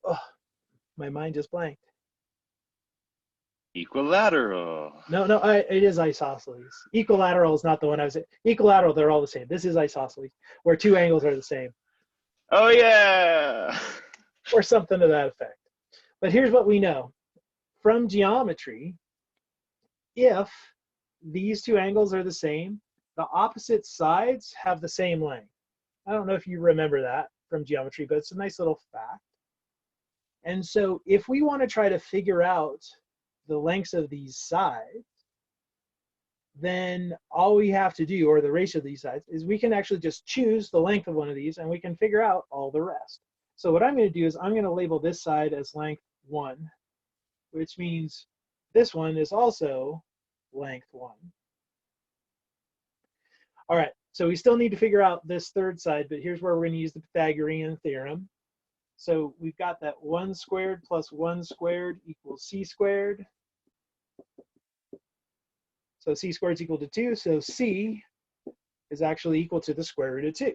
C: oh, my mind just blanked.
B: Equilateral.
C: No, it is isosceles. Equilateral is not the one I was saying. Equilateral, they're all the same. This is isosceles, where two angles are the same.
B: Oh, yeah.
C: Or something to that effect. But here's what we know. From geometry, if these two angles are the same, the opposite sides have the same length. I don't know if you remember that from geometry, but it's a nice little fact. And so if we want to try to figure out the lengths of these sides, then all we have to do, or the ratio of these sides, is we can actually just choose the length of one of these and we can figure out all the rest. So what I'm going to do is I'm going to label this side as length 1, which means this one is also length 1. All right, so we still need to figure out this third side, but here's where we're going to use the Pythagorean theorem. So we've got that 1 squared plus 1 squared equals c squared. So c squared is equal to 2, so c is actually equal to the square root of 2.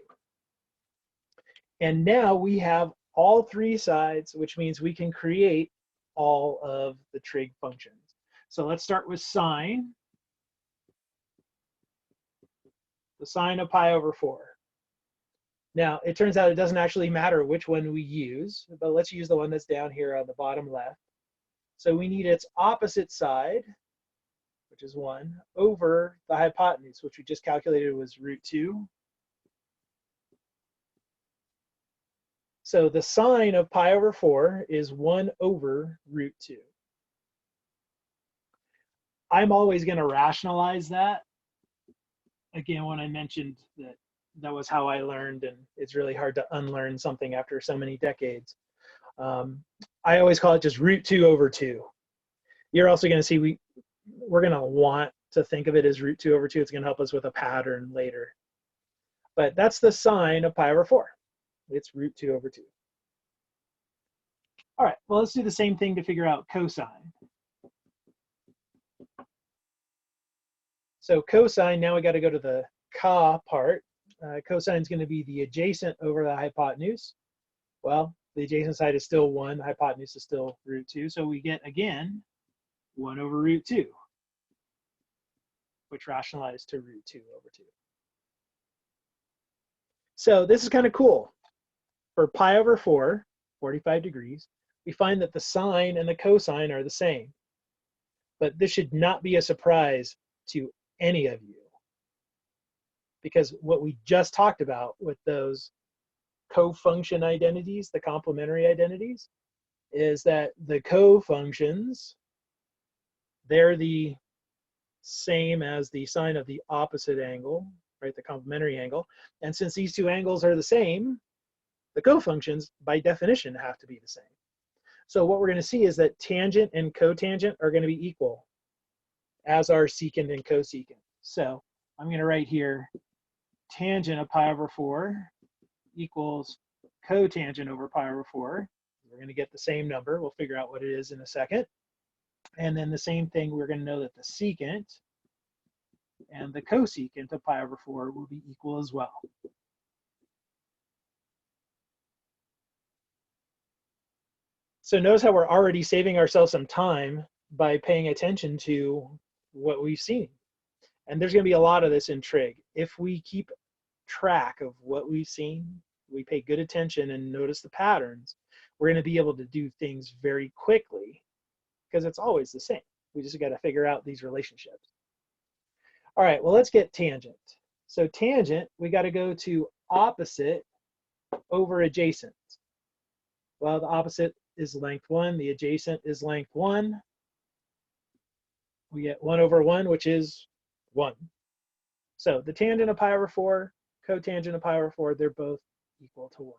C: And now we have all three sides, which means we can create all of the trig functions. So let's start with sine. The sine of pi over 4. Now, it turns out it doesn't actually matter which one we use, but let's use the one that's down here on the bottom left. So we need its opposite side, which is 1, over the hypotenuse, which we just calculated was root 2. So the sine of pi over 4 is 1 over root 2. I'm always going to rationalize that. Again, when I mentioned that that was how I learned, and it's really hard to unlearn something after so many decades. I always call it just root 2 over 2. You're also going to see we're going to want to think of it as root 2 over 2. It's going to help us with a pattern later. But that's the sine of pi over 4. It's root 2 over 2. All right, well, let's do the same thing to figure out cosine. So cosine, now we got to go to the ca part. Cosine is going to be the adjacent over the hypotenuse. Well, the adjacent side is still 1. The hypotenuse is still root 2. So we get, again, 1 over root 2, which rationalized to root 2 over 2. So this is kind of cool. For pi over 4, 45 degrees, we find that the sine and the cosine are the same. But this should not be a surprise to any of you, because what we just talked about with those cofunction identities, the complementary identities, is that the cofunctions, they're the same as the sine of the opposite angle, right, the complementary angle. And since these two angles are the same, the cofunctions, by definition, have to be the same. So what we're going to see is that tangent and cotangent are going to be equal. as our secant and cosecant. So I'm going to write here tangent of pi over 4 equals cotangent over pi over 4. We're going to get the same number. We'll figure out what it is in a second. And then the same thing, we're going to know that the secant and the cosecant of pi over 4 will be equal as well. So notice how we're already saving ourselves some time by paying attention to what we've seen. And there's going to be a lot of this in trig. If we keep track of what we've seen, we pay good attention and notice the patterns, we're going to be able to do things very quickly because it's always the same. We just got to figure out these relationships. All right, well, let's get tangent. So tangent, we got to go to opposite over adjacent. Well, the opposite is length 1, the adjacent is length 1. We get 1 over 1, which is 1. So the tangent of pi over 4, cotangent of pi over 4, they're both equal to 1.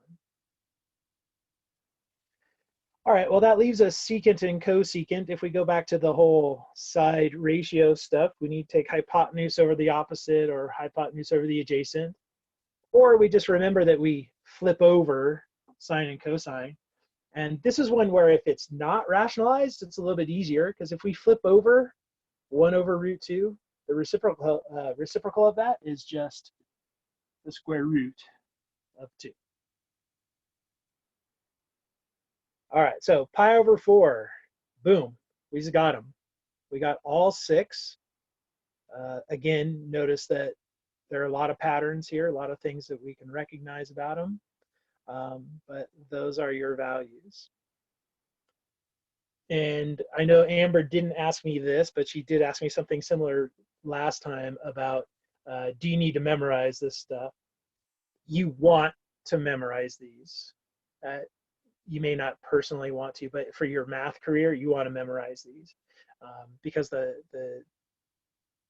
C: All right, well, that leaves us secant and cosecant. If we go back to the whole side ratio stuff, we need to take hypotenuse over the opposite or hypotenuse over the adjacent. Or we just remember that we flip over sine and cosine. And this is one where if it's not rationalized, it's a little bit easier, because if we flip over 1 over root 2, the reciprocal of that is just the square root of 2. All right, so pi over 4, boom, we just got them. We got all 6. Again, notice that there are a lot of patterns here, a lot of things that we can recognize about them. But those are your values. And I know Amber didn't ask me this, but she did ask me something similar last time about, do you need to memorize this stuff? You want to memorize these. You may not personally want to, but for your math career, you want to memorize these. Because the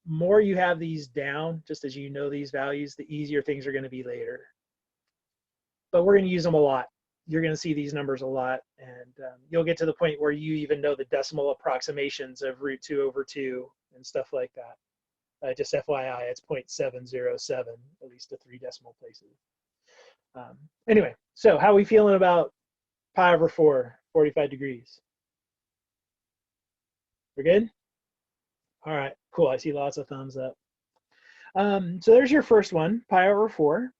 C: more you have these down, just as you know these values, the easier things are going to be later. But we're going to use them a lot. You're going to see these numbers a lot, and you'll get to the point where you even know the decimal approximations of root 2 over 2 and stuff like that. Just FYI, it's 0.707, at least to 3 decimal places. Anyway, so how are we feeling about pi over 4, 45 degrees? We're good? All right, cool. I see lots of thumbs up. So there's your first one, pi over 4.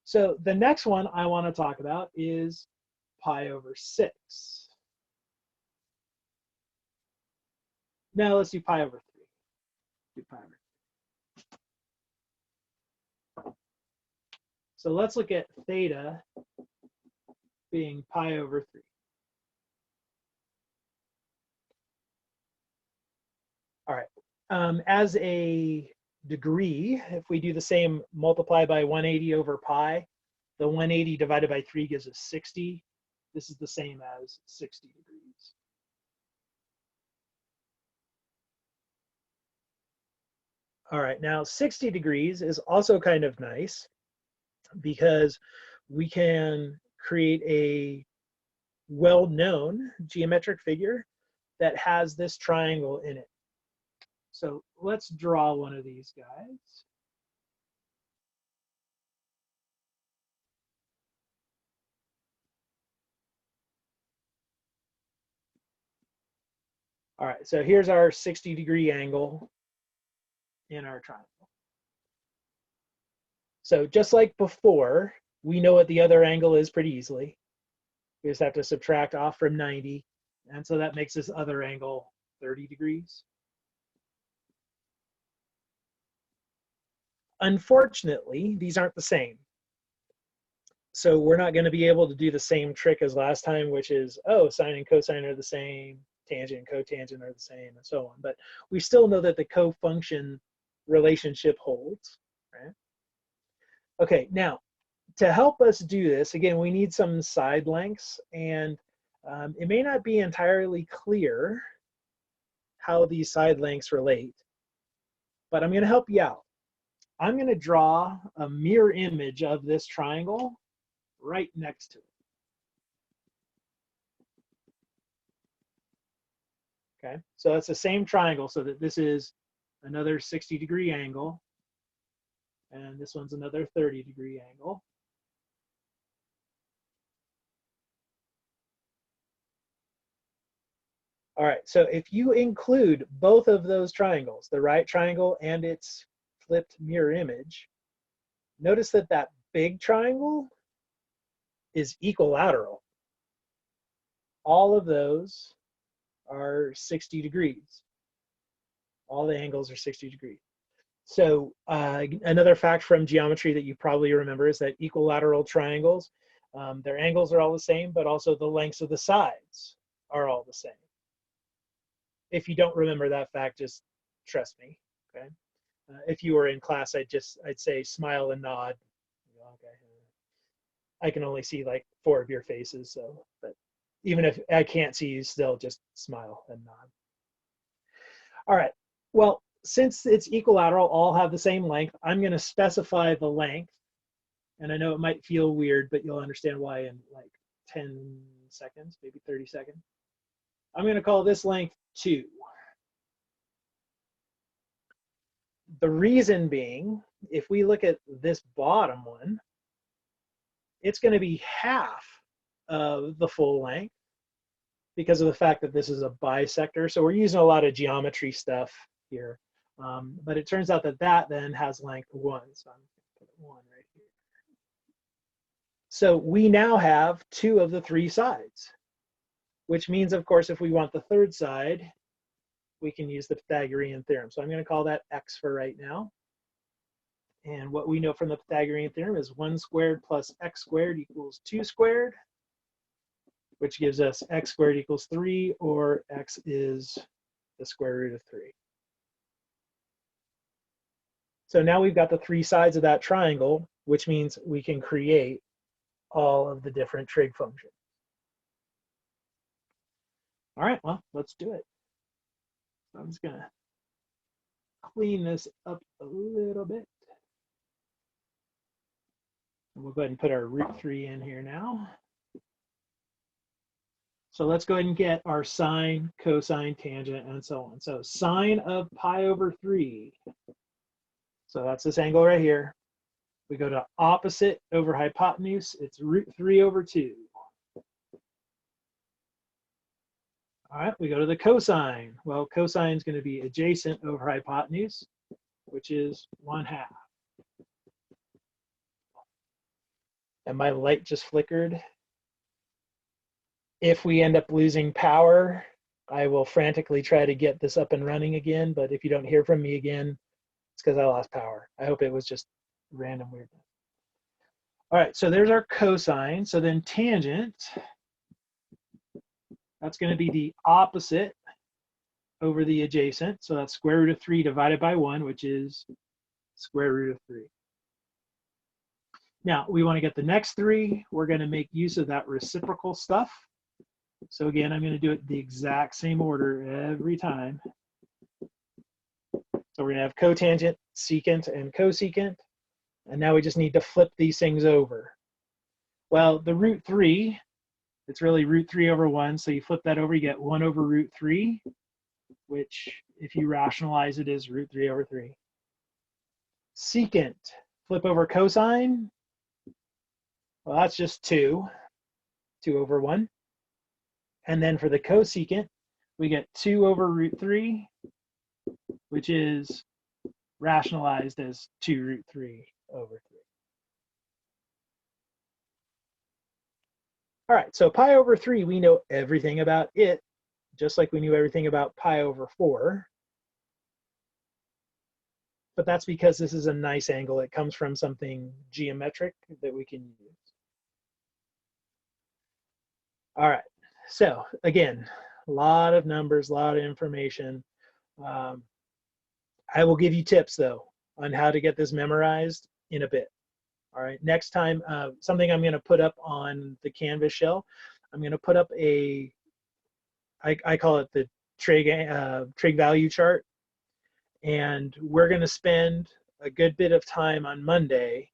C: So the next one I want to talk about is pi over 6. Now let's do pi over 3. Do pi over 3. So let's look at theta being pi over 3. All right, as a degree, if we do the same multiply by 180 over pi, the 180 divided by 3 gives us 60. This is the same as 60 degrees. All right, now 60 degrees is also kind of nice because we can create a well-known geometric figure that has this triangle in it. So let's draw one of these guys. All right, so here's our 60-degree angle in our triangle. So just like before, we know what the other angle is pretty easily. We just have to subtract off from 90. And so that makes this other angle 30 degrees. Unfortunately, these aren't the same. So we're not going to be able to do the same trick as last time, which is, oh, sine and cosine are the same, tangent and cotangent are the same, and so on. But we still know that the cofunction relationship holds, right? Okay, now, to help us do this, again, we need some side lengths, and it may not be entirely clear how these side lengths relate, but I'm going to help you out. I'm going to draw a mirror image of this triangle right next to it. Okay, so it's the same triangle, so that this is another 60-degree angle, and this one's another 30-degree angle. All right, so if you include both of those triangles, the right triangle and its flipped mirror image, notice that that big triangle is equilateral. All of those are 60 degrees. All the angles are 60 degrees. So another fact from geometry that you probably remember is that equilateral triangles, their angles are all the same, but also the lengths of the sides are all the same. If you don't remember that fact, just trust me, okay? If you were in class, I'd say smile and nod. Okay. I can only see like 4 of your faces, so, but even if I can't see you, still just smile and nod. All right, well, since it's equilateral, all have the same length, I'm gonna specify the length, and I know it might feel weird, but you'll understand why in like 10 seconds, maybe 30 seconds. I'm gonna call this length 2. The reason being, if we look at this bottom one, it's going to be half of the full length because of the fact that this is a bisector. So we're using a lot of geometry stuff here. But it turns out that that then has length 1. So I'm going to put 1 right here. So we now have 2 of the 3 sides, which means, of course, if we want the third side, we can use the Pythagorean theorem. So I'm going to call that x for right now. And what we know from the Pythagorean theorem is 1 squared plus x squared equals 2 squared, which gives us x squared equals 3, or x is the square root of 3. So now we've got the 3 sides of that triangle, which means we can create all of the different trig functions. All right, well, let's do it. So I'm just going to clean this up a little bit. We'll go ahead and put our root 3 in here now. So let's go ahead and get our sine, cosine, tangent, and so on. So sine of pi over 3. So that's this angle right here. We go to opposite over hypotenuse. It's root 3 over 2. All right, we go to the cosine. Well, cosine is going to be adjacent over hypotenuse, which is 1/2. And my light just flickered. If we end up losing power, I will frantically try to get this up and running again. But if you don't hear from me again, it's because I lost power. I hope it was just random weirdness. All right, so there's our cosine. So then tangent, that's going to be the opposite over the adjacent. So that's square root of 3 divided by 1, which is square root of 3. Now, we want to get the next 3. We're going to make use of that reciprocal stuff. So again, I'm going to do it the exact same order every time. So we're going to have cotangent, secant, and cosecant. And now we just need to flip these things over. Well, the root 3, it's really root 3 over 1. So you flip that over, you get 1 over root 3, which if you rationalize it is root 3 over 3. Secant, flip over cosine. Well, that's just 2 over 1. And then for the cosecant, we get 2 over root 3, which is rationalized as 2 root 3 over 3. All right, so pi over 3, we know everything about it, just like we knew everything about pi over 4. But that's because this is a nice angle. It comes from something geometric that we can use. All right, so again, a lot of numbers, a lot of information. I will give you tips though on how to get this memorized in a bit. All right, next time, something I'm gonna put up on the Canvas shell, I'm gonna put up I call it the trig value chart. And we're gonna spend a good bit of time on Monday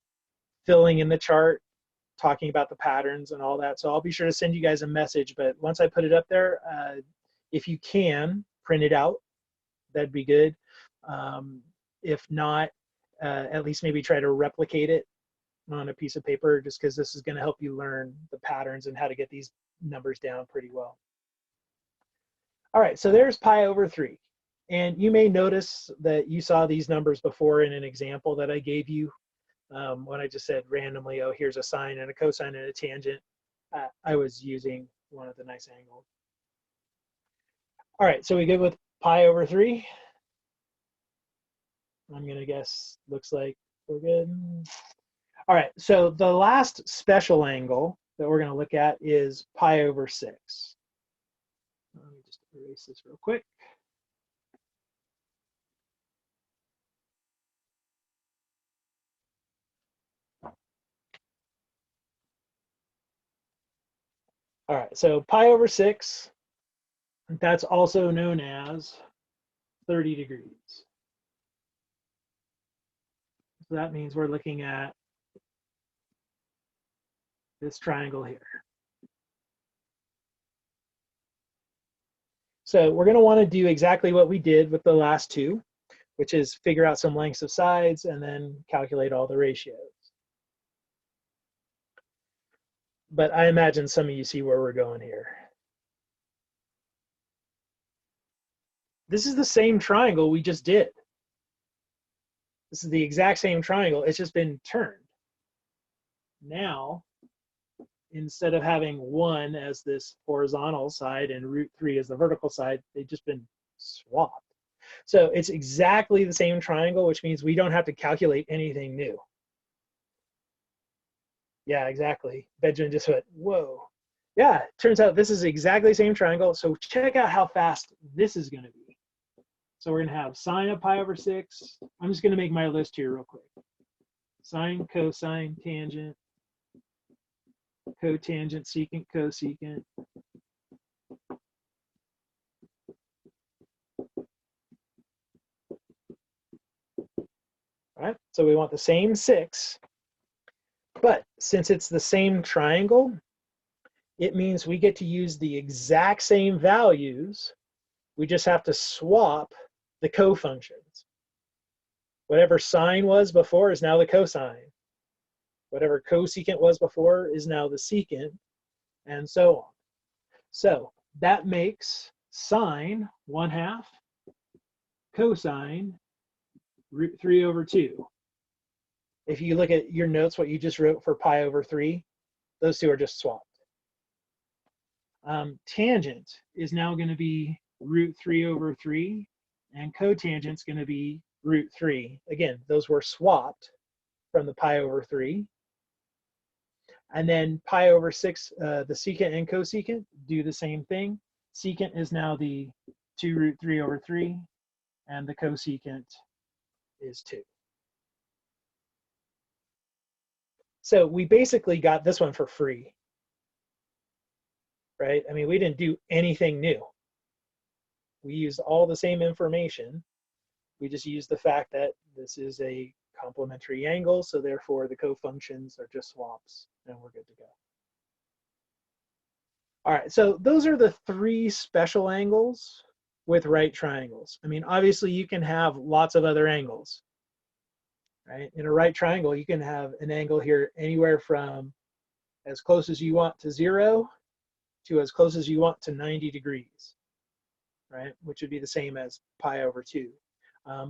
C: filling in the chart, talking about the patterns and all that. So I'll be sure to send you guys a message, but once I put it up there, if you can print it out, that'd be good. If not, at least maybe try to replicate it on a piece of paper, just because this is going to help you learn the patterns and how to get these numbers down pretty well. All right, so there's pi over 3. And you may notice that you saw these numbers before in an example that I gave you when I just said randomly, oh, here's a sine and a cosine and a tangent. I was using one of the nice angles. All right, so we good with pi over 3? I'm going to guess looks like we're good. All right, so the last special angle that we're going to look at is pi over 6. Let me just erase this real quick. All right, so pi over 6, that's also known as 30 degrees. So that means we're looking at this triangle here. So we're going to want to do exactly what we did with the last two, which is figure out some lengths of sides and then calculate all the ratios. But I imagine some of you see where we're going here. This is the same triangle we just did. This is the exact same triangle. It's just been turned. Now, instead of having 1 as this horizontal side and √3 as the vertical side, they've just been swapped. So it's exactly the same triangle, which means we don't have to calculate anything new. Yeah, exactly. Benjamin just went, whoa. Yeah, turns out this is exactly the same triangle. So check out how fast this is going to be. So we're going to have sine of pi over 6. I'm just going to make my list here real quick. Sine, cosine, tangent, cotangent, secant, cosecant. All right, so we want the same 6. But since it's the same triangle, it means we get to use the exact same values. We just have to swap the cofunctions. Whatever sine was before is now the cosine. Whatever cosecant was before is now the secant, and so on. So that makes sine 1/2, cosine √3 over 2. If you look at your notes, what you just wrote for pi over 3, those two are just swapped. Tangent is now going to be √3 over 3, and cotangent is going to be √3. Again, those were swapped from the pi over 3. And then pi over 6, the secant and cosecant do the same thing. Secant is now the 2√3 over 3, and the cosecant is 2. So we basically got this one for free, right? I mean, we didn't do anything new. We used all the same information. We just used the fact that this is a complementary angle, so therefore the cofunctions are just swaps, and we're good to go. All right, so those are the 3 special angles with right triangles. I mean, obviously you can have lots of other angles, right? In a right triangle, you can have an angle here anywhere from as close as you want to 0 to as close as you want to 90 degrees, right? Which would be the same as pi over 2.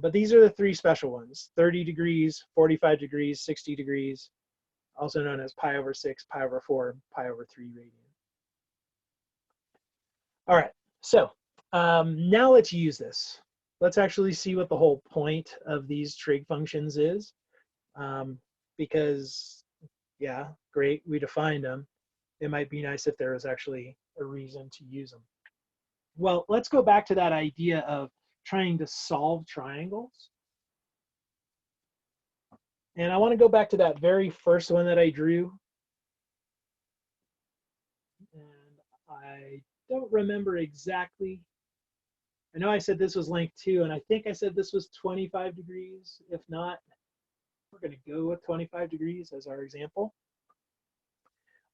C: But these are the 3 special ones: 30 degrees, 45 degrees, 60 degrees, also known as pi over 6, pi over 4, pi over 3 radians. All right, so now let's use this. Let's actually see what the whole point of these trig functions is. Because, yeah, great, we defined them. It might be nice if there was actually a reason to use them. Well, let's go back to that idea of trying to solve triangles. And I want to go back to that very first one that I drew. And I don't remember exactly. I know I said this was length 2, and I think I said this was 25 degrees. If not, we're going to go with 25 degrees as our example.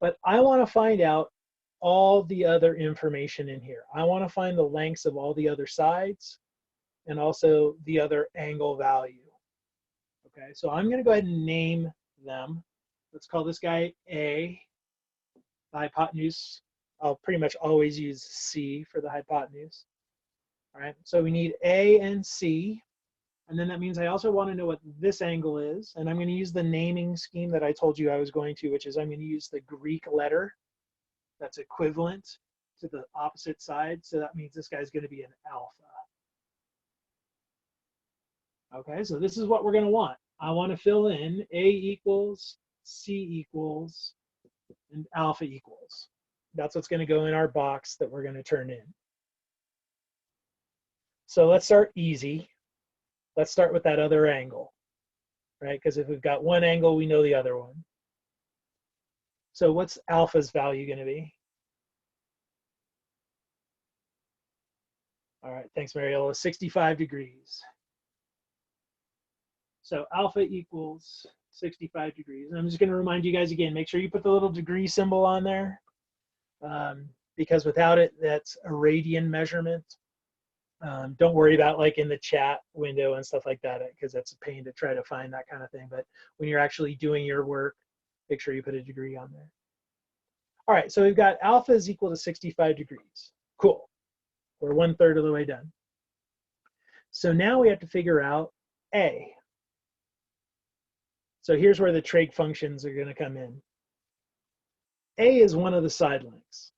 C: But I want to find out all the other information in here. I want to find the lengths of all the other sides. and also the other angle value. Okay, so I'm going to go ahead and name them. Let's call this guy A. The hypotenuse, I'll pretty much always use C for the hypotenuse. All right, so we need A and C. And then that means I also want to know what this angle is. And I'm going to use the naming scheme that I told you I was going to, which is I'm going to use the Greek letter that's equivalent to the opposite side. So that means this guy's going to be an alpha. Okay, so this is what we're going to want. I want to fill in A equals, C equals, and alpha equals. That's what's going to go in our box that we're going to turn in. So let's start easy. Let's start with that other angle, right? Because if we've got one angle, we know the other one. So what's alpha's value going to be? All right, thanks, Mariola. 65 degrees. So alpha equals 65 degrees. And I'm just going to remind you guys again, make sure you put the little degree symbol on there, because without it, that's a radian measurement. Don't worry about like in the chat window and stuff like that, because that's a pain to try to find that kind of thing. But when you're actually doing your work, make sure you put a degree on there. All right, so we've got alpha is equal to 65 degrees. Cool. We're 1/3 of the way done. So now we have to figure out A. So here's where the trig functions are going to come in. A is one of the side lengths.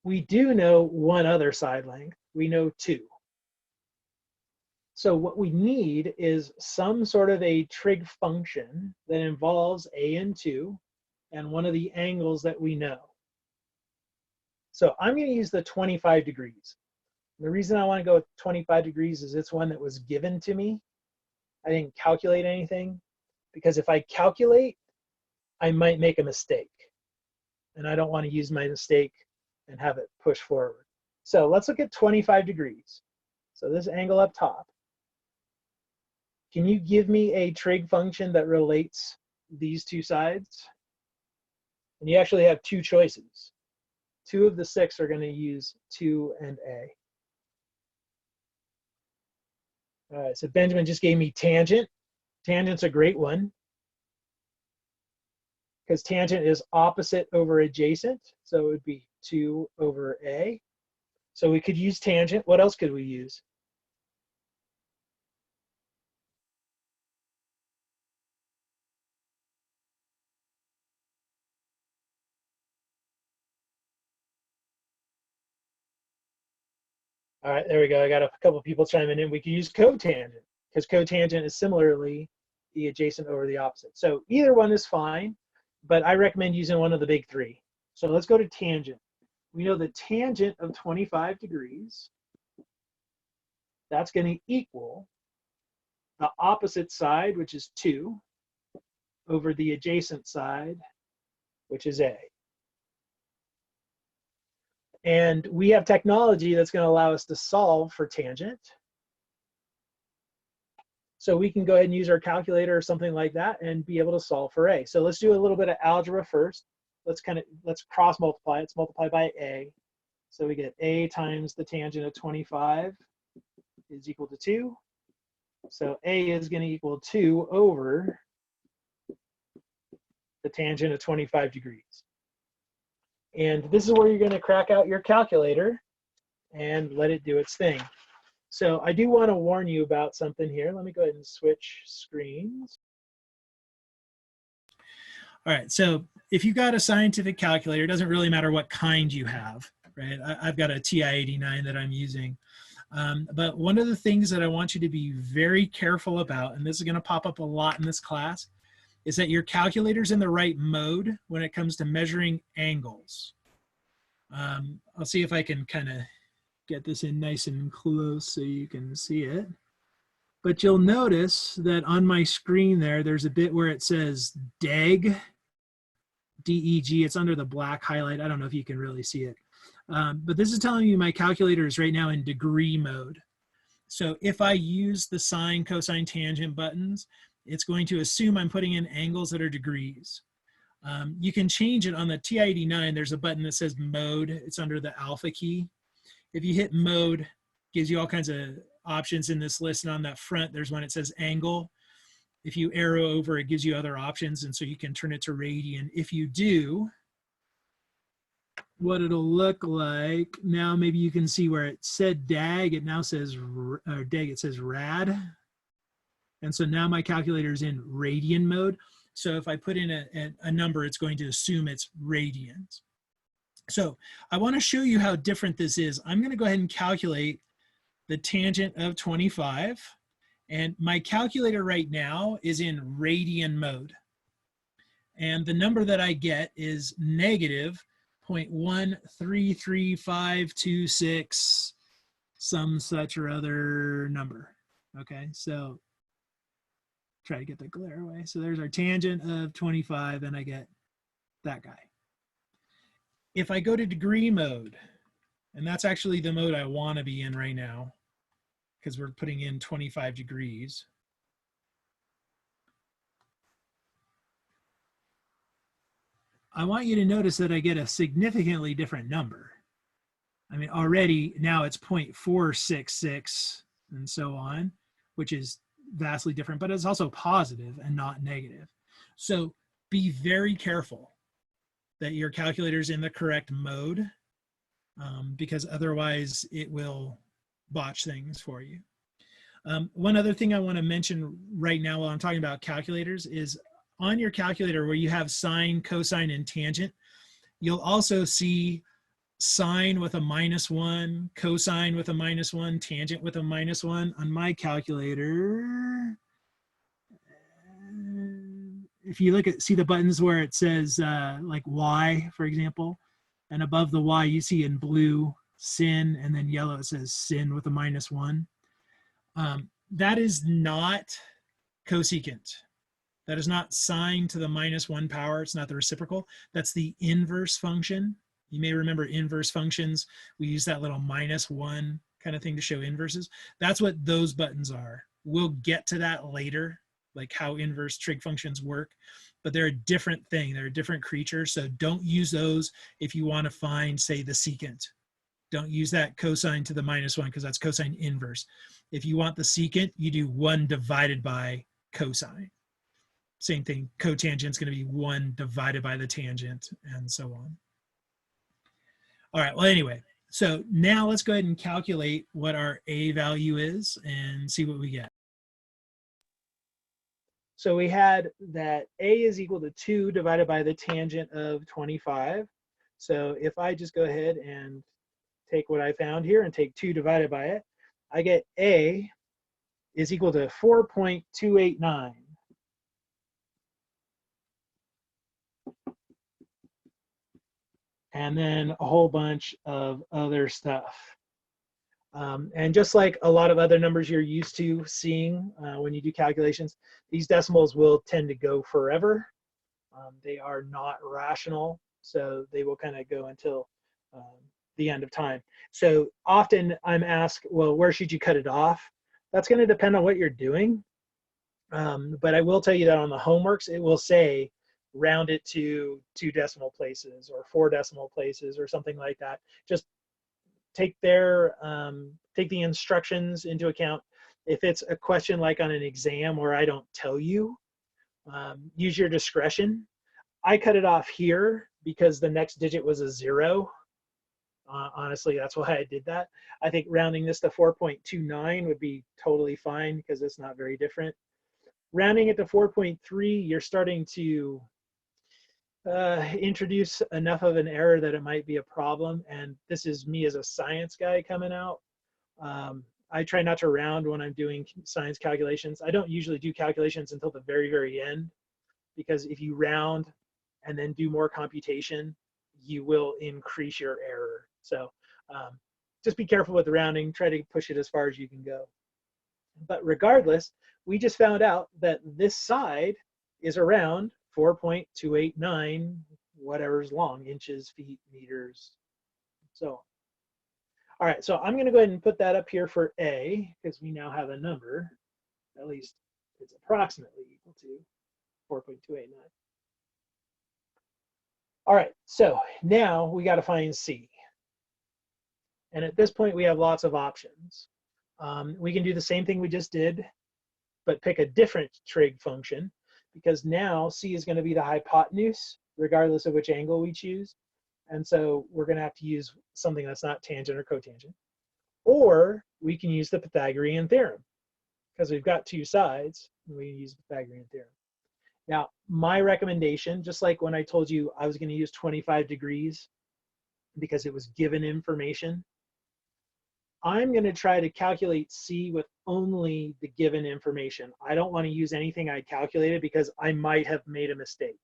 C: We do know one other side length. We know 2. So what we need is some sort of a trig function that involves A and 2 and one of the angles that we know. So I'm going to use the 25 degrees. The reason I want to go with 25 degrees is it's one that was given to me. I didn't calculate anything, because if I calculate, I might make a mistake. And I don't want to use my mistake and have it push forward. So let's look at 25 degrees. So this angle up top. Can you give me a trig function that relates these two sides? And you actually have 2 choices. 2 of the 6 are going to use 2 and A. All right, so Benjamin just gave me tangent. Tangent's a great one, because tangent is opposite over adjacent. So it would be 2 over A. So we could use tangent. What else could we use? All right, there we go. I got a couple people chiming in. We could use cotangent, because cotangent is similarly the adjacent over the opposite. So either one is fine, but I recommend using one of the big 3. So let's go to tangent. We know the tangent of 25 degrees, that's going to equal the opposite side, which is 2, over the adjacent side, which is A. And we have technology that's going to allow us to solve for tangent. So we can go ahead and use our calculator or something like that and be able to solve for A. So let's do a little bit of algebra first. Let's cross multiply. Let's multiply by A. So we get A times the tangent of 25 is equal to 2. So A is going to equal 2 over the tangent of 25 degrees. And this is where you're going to crack out your calculator and let it do its thing. So I do want to warn you about something here. Let me go ahead and switch screens.
A: All right, so if you got a scientific calculator, it doesn't really matter what kind you have, right? I've got a TI-89 that I'm using. But one of the things that I want you to be very careful about, and this is going to pop up a lot in this class, is that your calculator's in the right mode when it comes to measuring angles. I'll see if I can kind of get this in nice and close so you can see it. But you'll notice that on my screen there's a bit where it says DEG, D-E-G. It's under the black highlight. I don't know if you can really see it. But this is telling me my calculator is right now in degree mode. So if I use the sine, cosine, tangent buttons, it's going to assume I'm putting in angles that are degrees. You can change it on the TI-89. There's a button that says mode. It's under the alpha key. If you hit mode, it gives you all kinds of
C: options in this list, and on that front, there's one that says angle. If you arrow over, it gives you other options, and so you can turn it to radian. If you do, what it'll look like, now maybe you can see where it said dag, it now says, dag, it says rad. And so now my calculator is in radian mode. So if I put in a number, it's going to assume it's radians. So I want to show you how different this is. I'm going to go ahead and calculate the tangent of 25. And my calculator right now is in radian mode. And the number that I get is negative 0.133526, some such or other number. Okay, so try to get the glare away. So there's our tangent of 25, and I get that guy. If I go to degree mode, and that's actually the mode I want to be in right now, because we're putting in 25 degrees. I want you to notice that I get a significantly different number. I mean, already now it's 0.466 and so on, which is vastly different, but it's also positive and not negative. So be very careful that your calculator is in the correct mode, because otherwise it will botch things for you. One other thing I want to mention right now while I'm talking about calculators is on your calculator where you have sine, cosine, and tangent, you'll also see sine with a -1, cosine with a -1, tangent with a -1. On my calculator, if you look at, see the buttons where it says like Y, for example, and above the Y you see in blue sin, and then yellow it says sin with a -1. That is not cosecant. That is not sine to the -1 power. It's not the reciprocal. That's the inverse function. You may remember inverse functions. We use that little -1 kind of thing to show inverses. That's what those buttons are. We'll get to that later, like how inverse trig functions work, but they're a different thing. They're a different creature. So don't use those if you want to find, say, the secant. Don't use that cosine to the -1 because that's cosine inverse. If you want the secant, you do 1 divided by cosine. Same thing, cotangent is going to be 1 divided by the tangent, and so on. All right, well, anyway, so now let's go ahead and calculate what our A value is and see what we get. So we had that A is equal to 2 divided by the tangent of 25. So if I just go ahead and take what I found here and take 2 divided by it, I get A is equal to 4.289. And then a whole bunch of other stuff. And just like a lot of other numbers you're used to seeing when you do calculations, these decimals will tend to go forever. They are not rational, so they will kind of go until the end of time. So often I'm asked, well, where should you cut it off? That's going to depend on what you're doing. But I will tell you that on the homeworks, it will say round it to 2 decimal places or 4 decimal places or something like that. Just take their take the instructions into account. If it's a question like on an exam where I don't tell you, use your discretion. I cut it off here because the next digit was a 0. Honestly, that's why I did that. I think rounding this to 4.29 would be totally fine because it's not very different. Rounding it to 4.3, you're starting to introduce enough of an error that it might be a problem. And this is me as a science guy coming out. I try not to round when I'm doing science calculations. I don't usually do calculations until the very, very end, because if you round and then do more computation, you will increase your error. So just be careful with the rounding. Try to push it as far as you can go. But regardless, we just found out that this side is around 4.289, whatever's long, inches, feet, meters, so on. All right, so I'm going to go ahead and put that up here for A, because we now have a number, at least it's approximately equal to 4.289. All right, so now we got to find C. And at this point, we have lots of options. we can do the same thing we just did, but pick a different trig function, because now C is going to be the hypotenuse, regardless of which angle we choose. And so we're going to have to use something that's not tangent or cotangent. Or we can use the Pythagorean theorem, because we've got two sides, and we use the Pythagorean theorem. Now, my recommendation, just like when I told you I was going to use 25 degrees because it was given information, I'm going to try to calculate C with only the given information. I don't want to use anything I calculated because I might have made a mistake,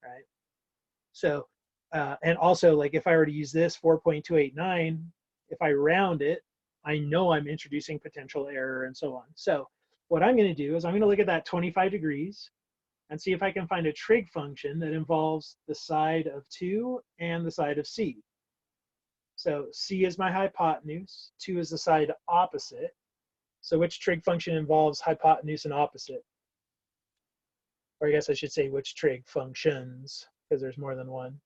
C: right? So, and also, like if I were to use this 4.289, if I round it, I know I'm introducing potential error and so on. So what I'm going to do is I'm going to look at that 25 degrees and see if I can find a trig function that involves the side of 2 and the side of C. So C is my hypotenuse, 2 is the side opposite. So which trig function involves hypotenuse and opposite? Or I guess I should say which trig functions, because there's more than one.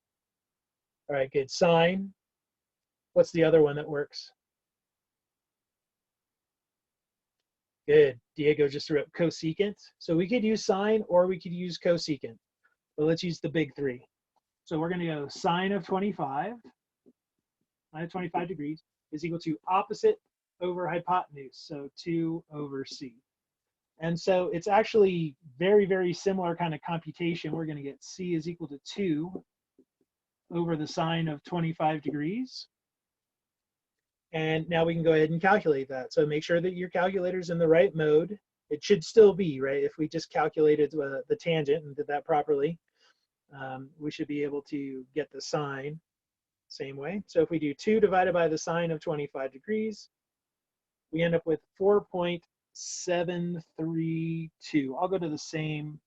C: All right, good. Sine. What's the other one that works? Good. Diego just threw up cosecant. So we could use sine or we could use cosecant. But let's use the big three. So we're going to go sine of 25, sine of 25 degrees is equal to opposite over hypotenuse. So 2 over C. And so it's actually very, very similar kind of computation. We're going to get C is equal to 2 over the sine of 25 degrees. And now we can go ahead and calculate that. So make sure that your calculator's in the right mode. It should still be, right? If we just calculated the tangent and did that properly, we should be able to get the sine same way. So if we do 2 divided by the sine of 25 degrees, we end up with 4.732. I'll go to the same,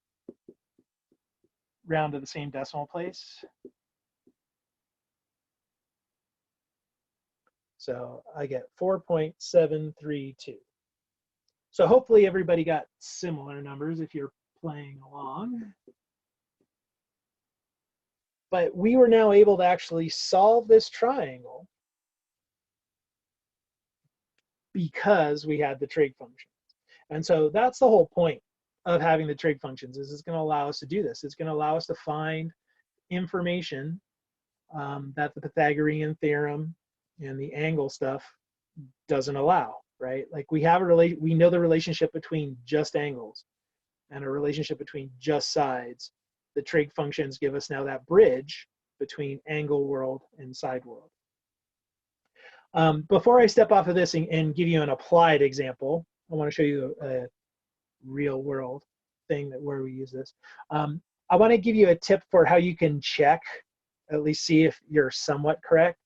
C: round to the same decimal place. So I get 4.732. So hopefully everybody got similar numbers if you're playing along. But we were now able to actually solve this triangle because we had the trig functions. And so that's the whole point of having the trig functions, is it's going to allow us to do this. It's going to allow us to find information that the Pythagorean theorem and the angle stuff doesn't allow, right? Like we have we know the relationship between just angles and a relationship between just sides. The trig functions give us now that bridge between angle world and side world. Before I step off of this and give you an applied example, I want to show you a real world thing where we use this. I want to give you a tip for how you can check, at least see if you're somewhat correct.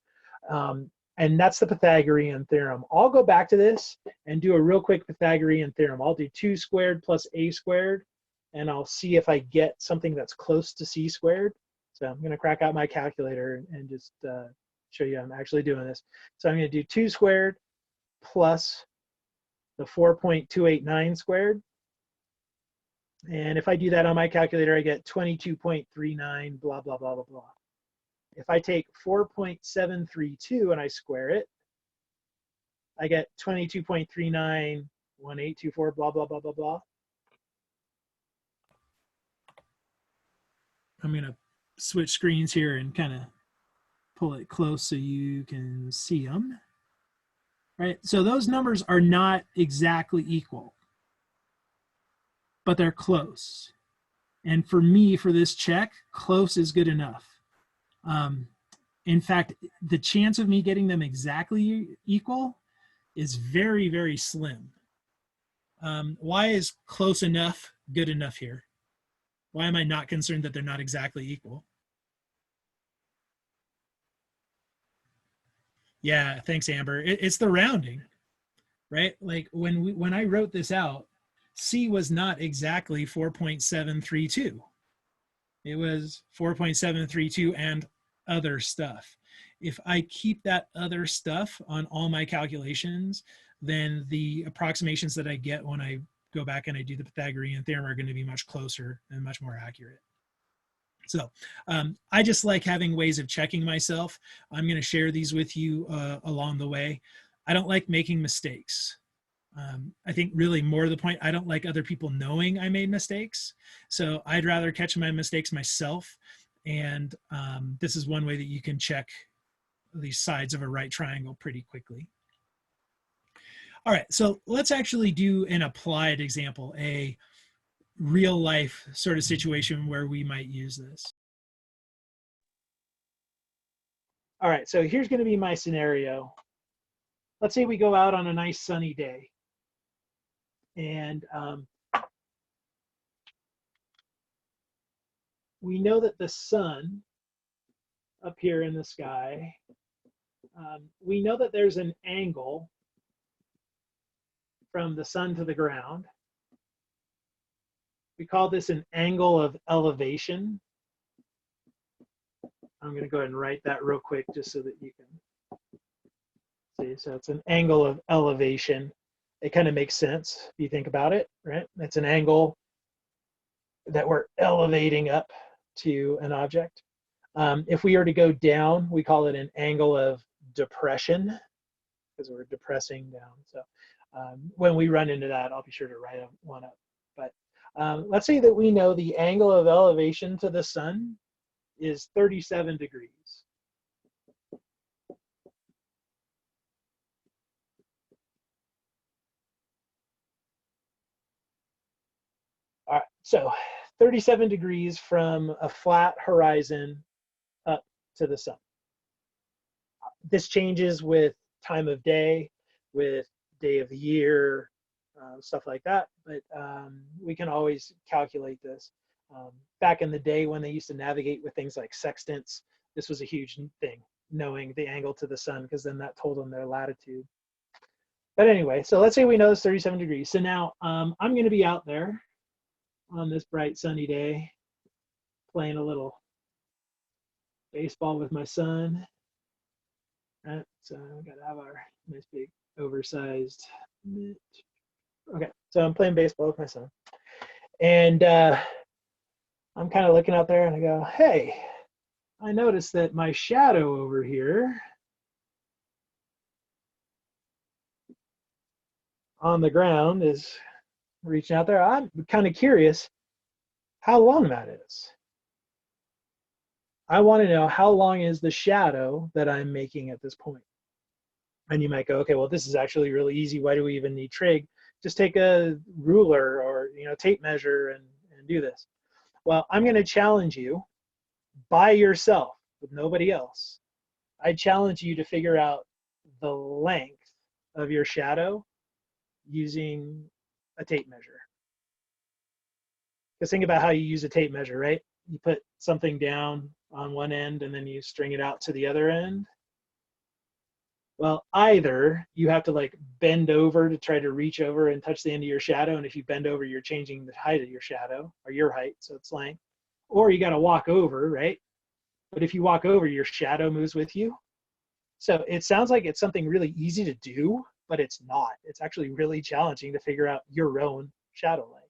C: And that's the Pythagorean theorem. I'll go back to this and do a real quick Pythagorean theorem. I'll do 2 squared plus a squared, and I'll see if I get something that's close to c squared. So I'm going to crack out my calculator and just show you I'm actually doing this. So I'm going to do 2 squared plus the 4.289 squared. And if I do that on my calculator, I get 22.39, blah, blah, blah, blah, blah. If I take 4.732 and I square it, I get 22.391824, blah, blah, blah, blah, blah.
A: I'm going to switch screens here and kind of pull it close so you can see them. Right, so those numbers are not exactly equal, but they're close. And for me, for this check, close is good enough. In fact, the chance of me getting them exactly equal is very, very slim. Why is close enough good enough here? Why am I not concerned that they're not exactly equal? Yeah, thanks, Amber. It's the rounding, right? Like when I wrote this out, C was not exactly 4.732. It was 4.732 and other stuff. If I keep that other stuff on all my calculations, then the approximations that I get when I go back and I do the Pythagorean theorem are going to be much closer and much more accurate. So I just like having ways of checking myself. I'm going to share these with you along the way.
C: I don't like making mistakes. I think really more to the point, I don't like other people knowing I made mistakes. So I'd rather catch my mistakes myself. And this is one way that you can check the sides of a right triangle pretty quickly. All right, so let's actually do an applied example, a real life sort of situation where we might use this. All right, so here's going to be my scenario. Let's say we go out on a nice sunny day. And we know that the sun up here in the sky, we know that there's an angle from the sun to the ground. We call this an angle of elevation. I'm going to go ahead and write that real quick just so that you can see. So it's an angle of elevation. It kind of makes sense if you think about it, right? It's an angle that we're elevating up to an object. If we are to go down, we call it an angle of depression because we're depressing down. So when we run into that, I'll be sure to write one up. But let's say that we know the angle of elevation to the sun is 37 degrees. All right, so 37 degrees from a flat horizon up to the sun. This changes with time of day, with day of the year, stuff like that, but we can always calculate this. Back in the day when they used to navigate with things like sextants, this was a huge thing, knowing the angle to the sun, because then that told them their latitude. But anyway, so let's say we know it's 37 degrees. So now I'm going to be out there on this bright sunny day playing a little baseball with my son. Right, so we got to have our nice big oversized mitt. Okay, so I'm playing baseball with my son. And I'm kind of looking out there and I go, hey, I noticed that my shadow over here on the ground is reaching out there. I'm kind of curious how long that is. I want to know how long is the shadow that I'm making at this point. And you might go, okay, well, this is actually really easy. Why do we even need trig? Just take a ruler or tape measure and do this. Well, I'm going to challenge you by yourself with nobody else. I challenge you to figure out the length of your shadow using a tape measure. Because think about how you use a tape measure, right? You put something down on one end and then you string it out to the other end. Well, either you have to like bend over to try to reach over and touch the end of your shadow, and if you bend over, you're changing the height of your shadow, or your height, so it's length. Or you got to walk over, right? But if you walk over, your shadow moves with you. So it sounds like it's something really easy to do, but it's not. It's actually really challenging to figure out your own shadow length.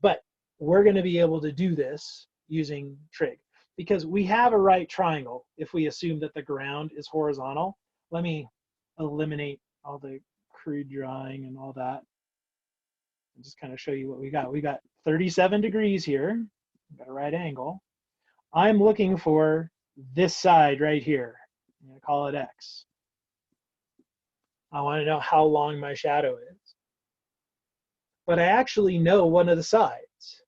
C: But we're going to be able to do this using trig, because we have a right triangle if we assume that the ground is horizontal. Let me eliminate all the crude drawing and all that and just kind of show you what we got. We got 37 degrees here. We've got a right angle. I'm looking for this side right here. I'm going to call it X. I want to know how long my shadow is. But I actually know one of the sides.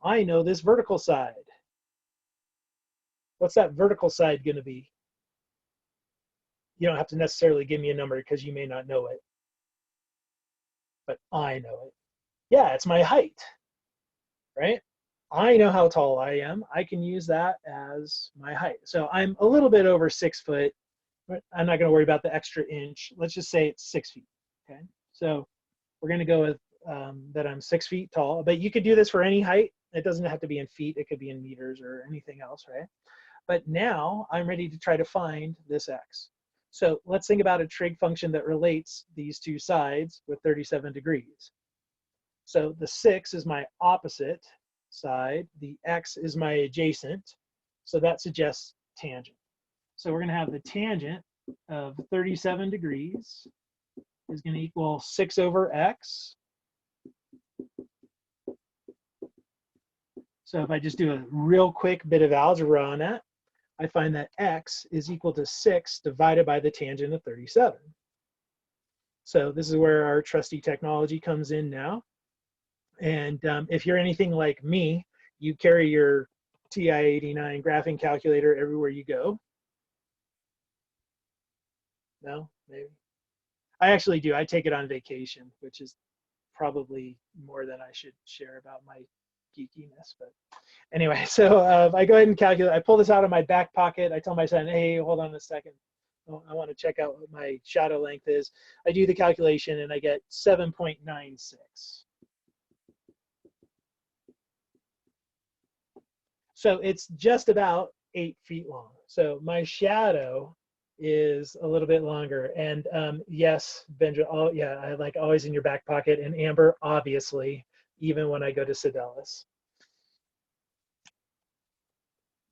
C: I know this vertical side. What's that vertical side going to be? You don't have to necessarily give me a number because you may not know it. But I know it. Yeah, it's my height, right? I know how tall I am. I can use that as my height. So I'm a little bit over 6 foot, but I'm not going to worry about the extra inch. Let's just say it's 6 feet, okay? So we're going to go with that I'm 6 feet tall, but you could do this for any height. It doesn't have to be in feet. It could be in meters or anything else, right? But now I'm ready to try to find this X. So let's think about a trig function that relates these two sides with 37 degrees. So the 6 is my opposite side. The X is my adjacent. So that suggests tangent. So we're going to have the tangent of 37 degrees is going to equal 6 over x. So if I just do a real quick bit of algebra on that, I find that x is equal to 6 divided by the tangent of 37. So this is where our trusty technology comes in now. And if you're anything like me, you carry your TI-89 graphing calculator everywhere you go. No, maybe. I actually do. I take it on vacation, which is probably more than I should share about my geekiness. But anyway, so I go ahead and calculate. I pull this out of my back pocket. I tell my son, hey, hold on a second. I want to check out what my shadow length is. I do the calculation and I get 7.96. So it's just about 8 feet long. So my shadow is a little bit longer. And yes, Benja, oh yeah, I like always in your back pocket. And Amber, obviously, even when I go to Sedalis.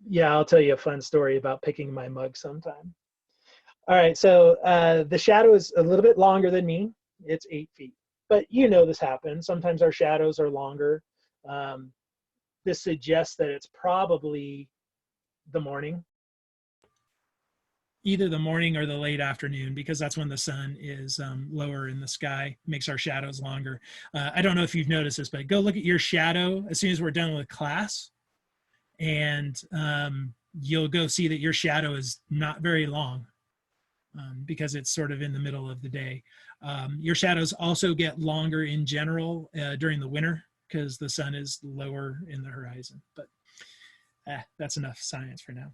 C: Yeah, I'll tell you a fun story about picking my mug sometime. All right, so the shadow is a little bit longer than me. It's 8 feet. But you know this happens. Sometimes our shadows are longer. This suggests that it's probably the morning.
A: Either the morning or the late afternoon, because that's when the sun is lower in the sky, makes our shadows longer. I don't know if you've noticed this, but go look at your shadow as soon as we're done with class, and you'll go see that your shadow is not very long because it's sort of in the middle of the day. Your shadows also get longer in general during the winter because the sun is lower in the horizon, but that's enough science for now.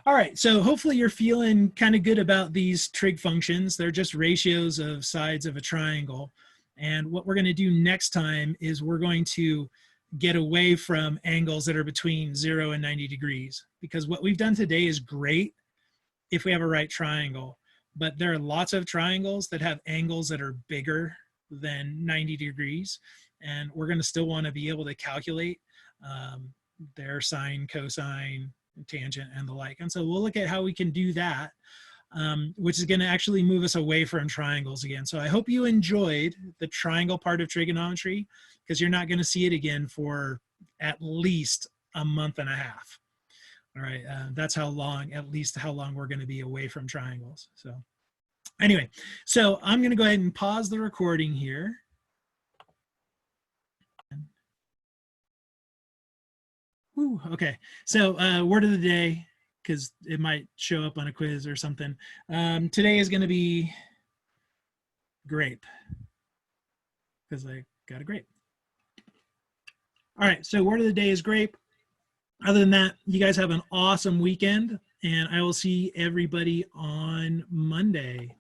A: All right, so hopefully you're feeling kind of good about these trig functions. They're just ratios of sides of a triangle. And what we're going to do next time is we're going to get away from angles that are between 0 and 90 degrees, because what we've done today is great if we have a right triangle, but there are lots of triangles that have angles that are bigger than 90 degrees, and we're going to still want to be able to calculate their sine, cosine, tangent, and the like. And so we'll look at how we can do that, which is going to actually move us away from triangles again. So I hope you enjoyed the triangle part of trigonometry, because you're not going to see it again for at least a month and a half. All right, that's how long, at least how long we're going to be away from triangles. So anyway, so I'm going to go ahead and pause the recording here. Whew, okay, so word of the day, because it might show up on a quiz or something. Today is going to be grape, because I got a grape. All right, so word of the day is grape. Other than that, you guys have an awesome weekend, and I will see everybody on Monday.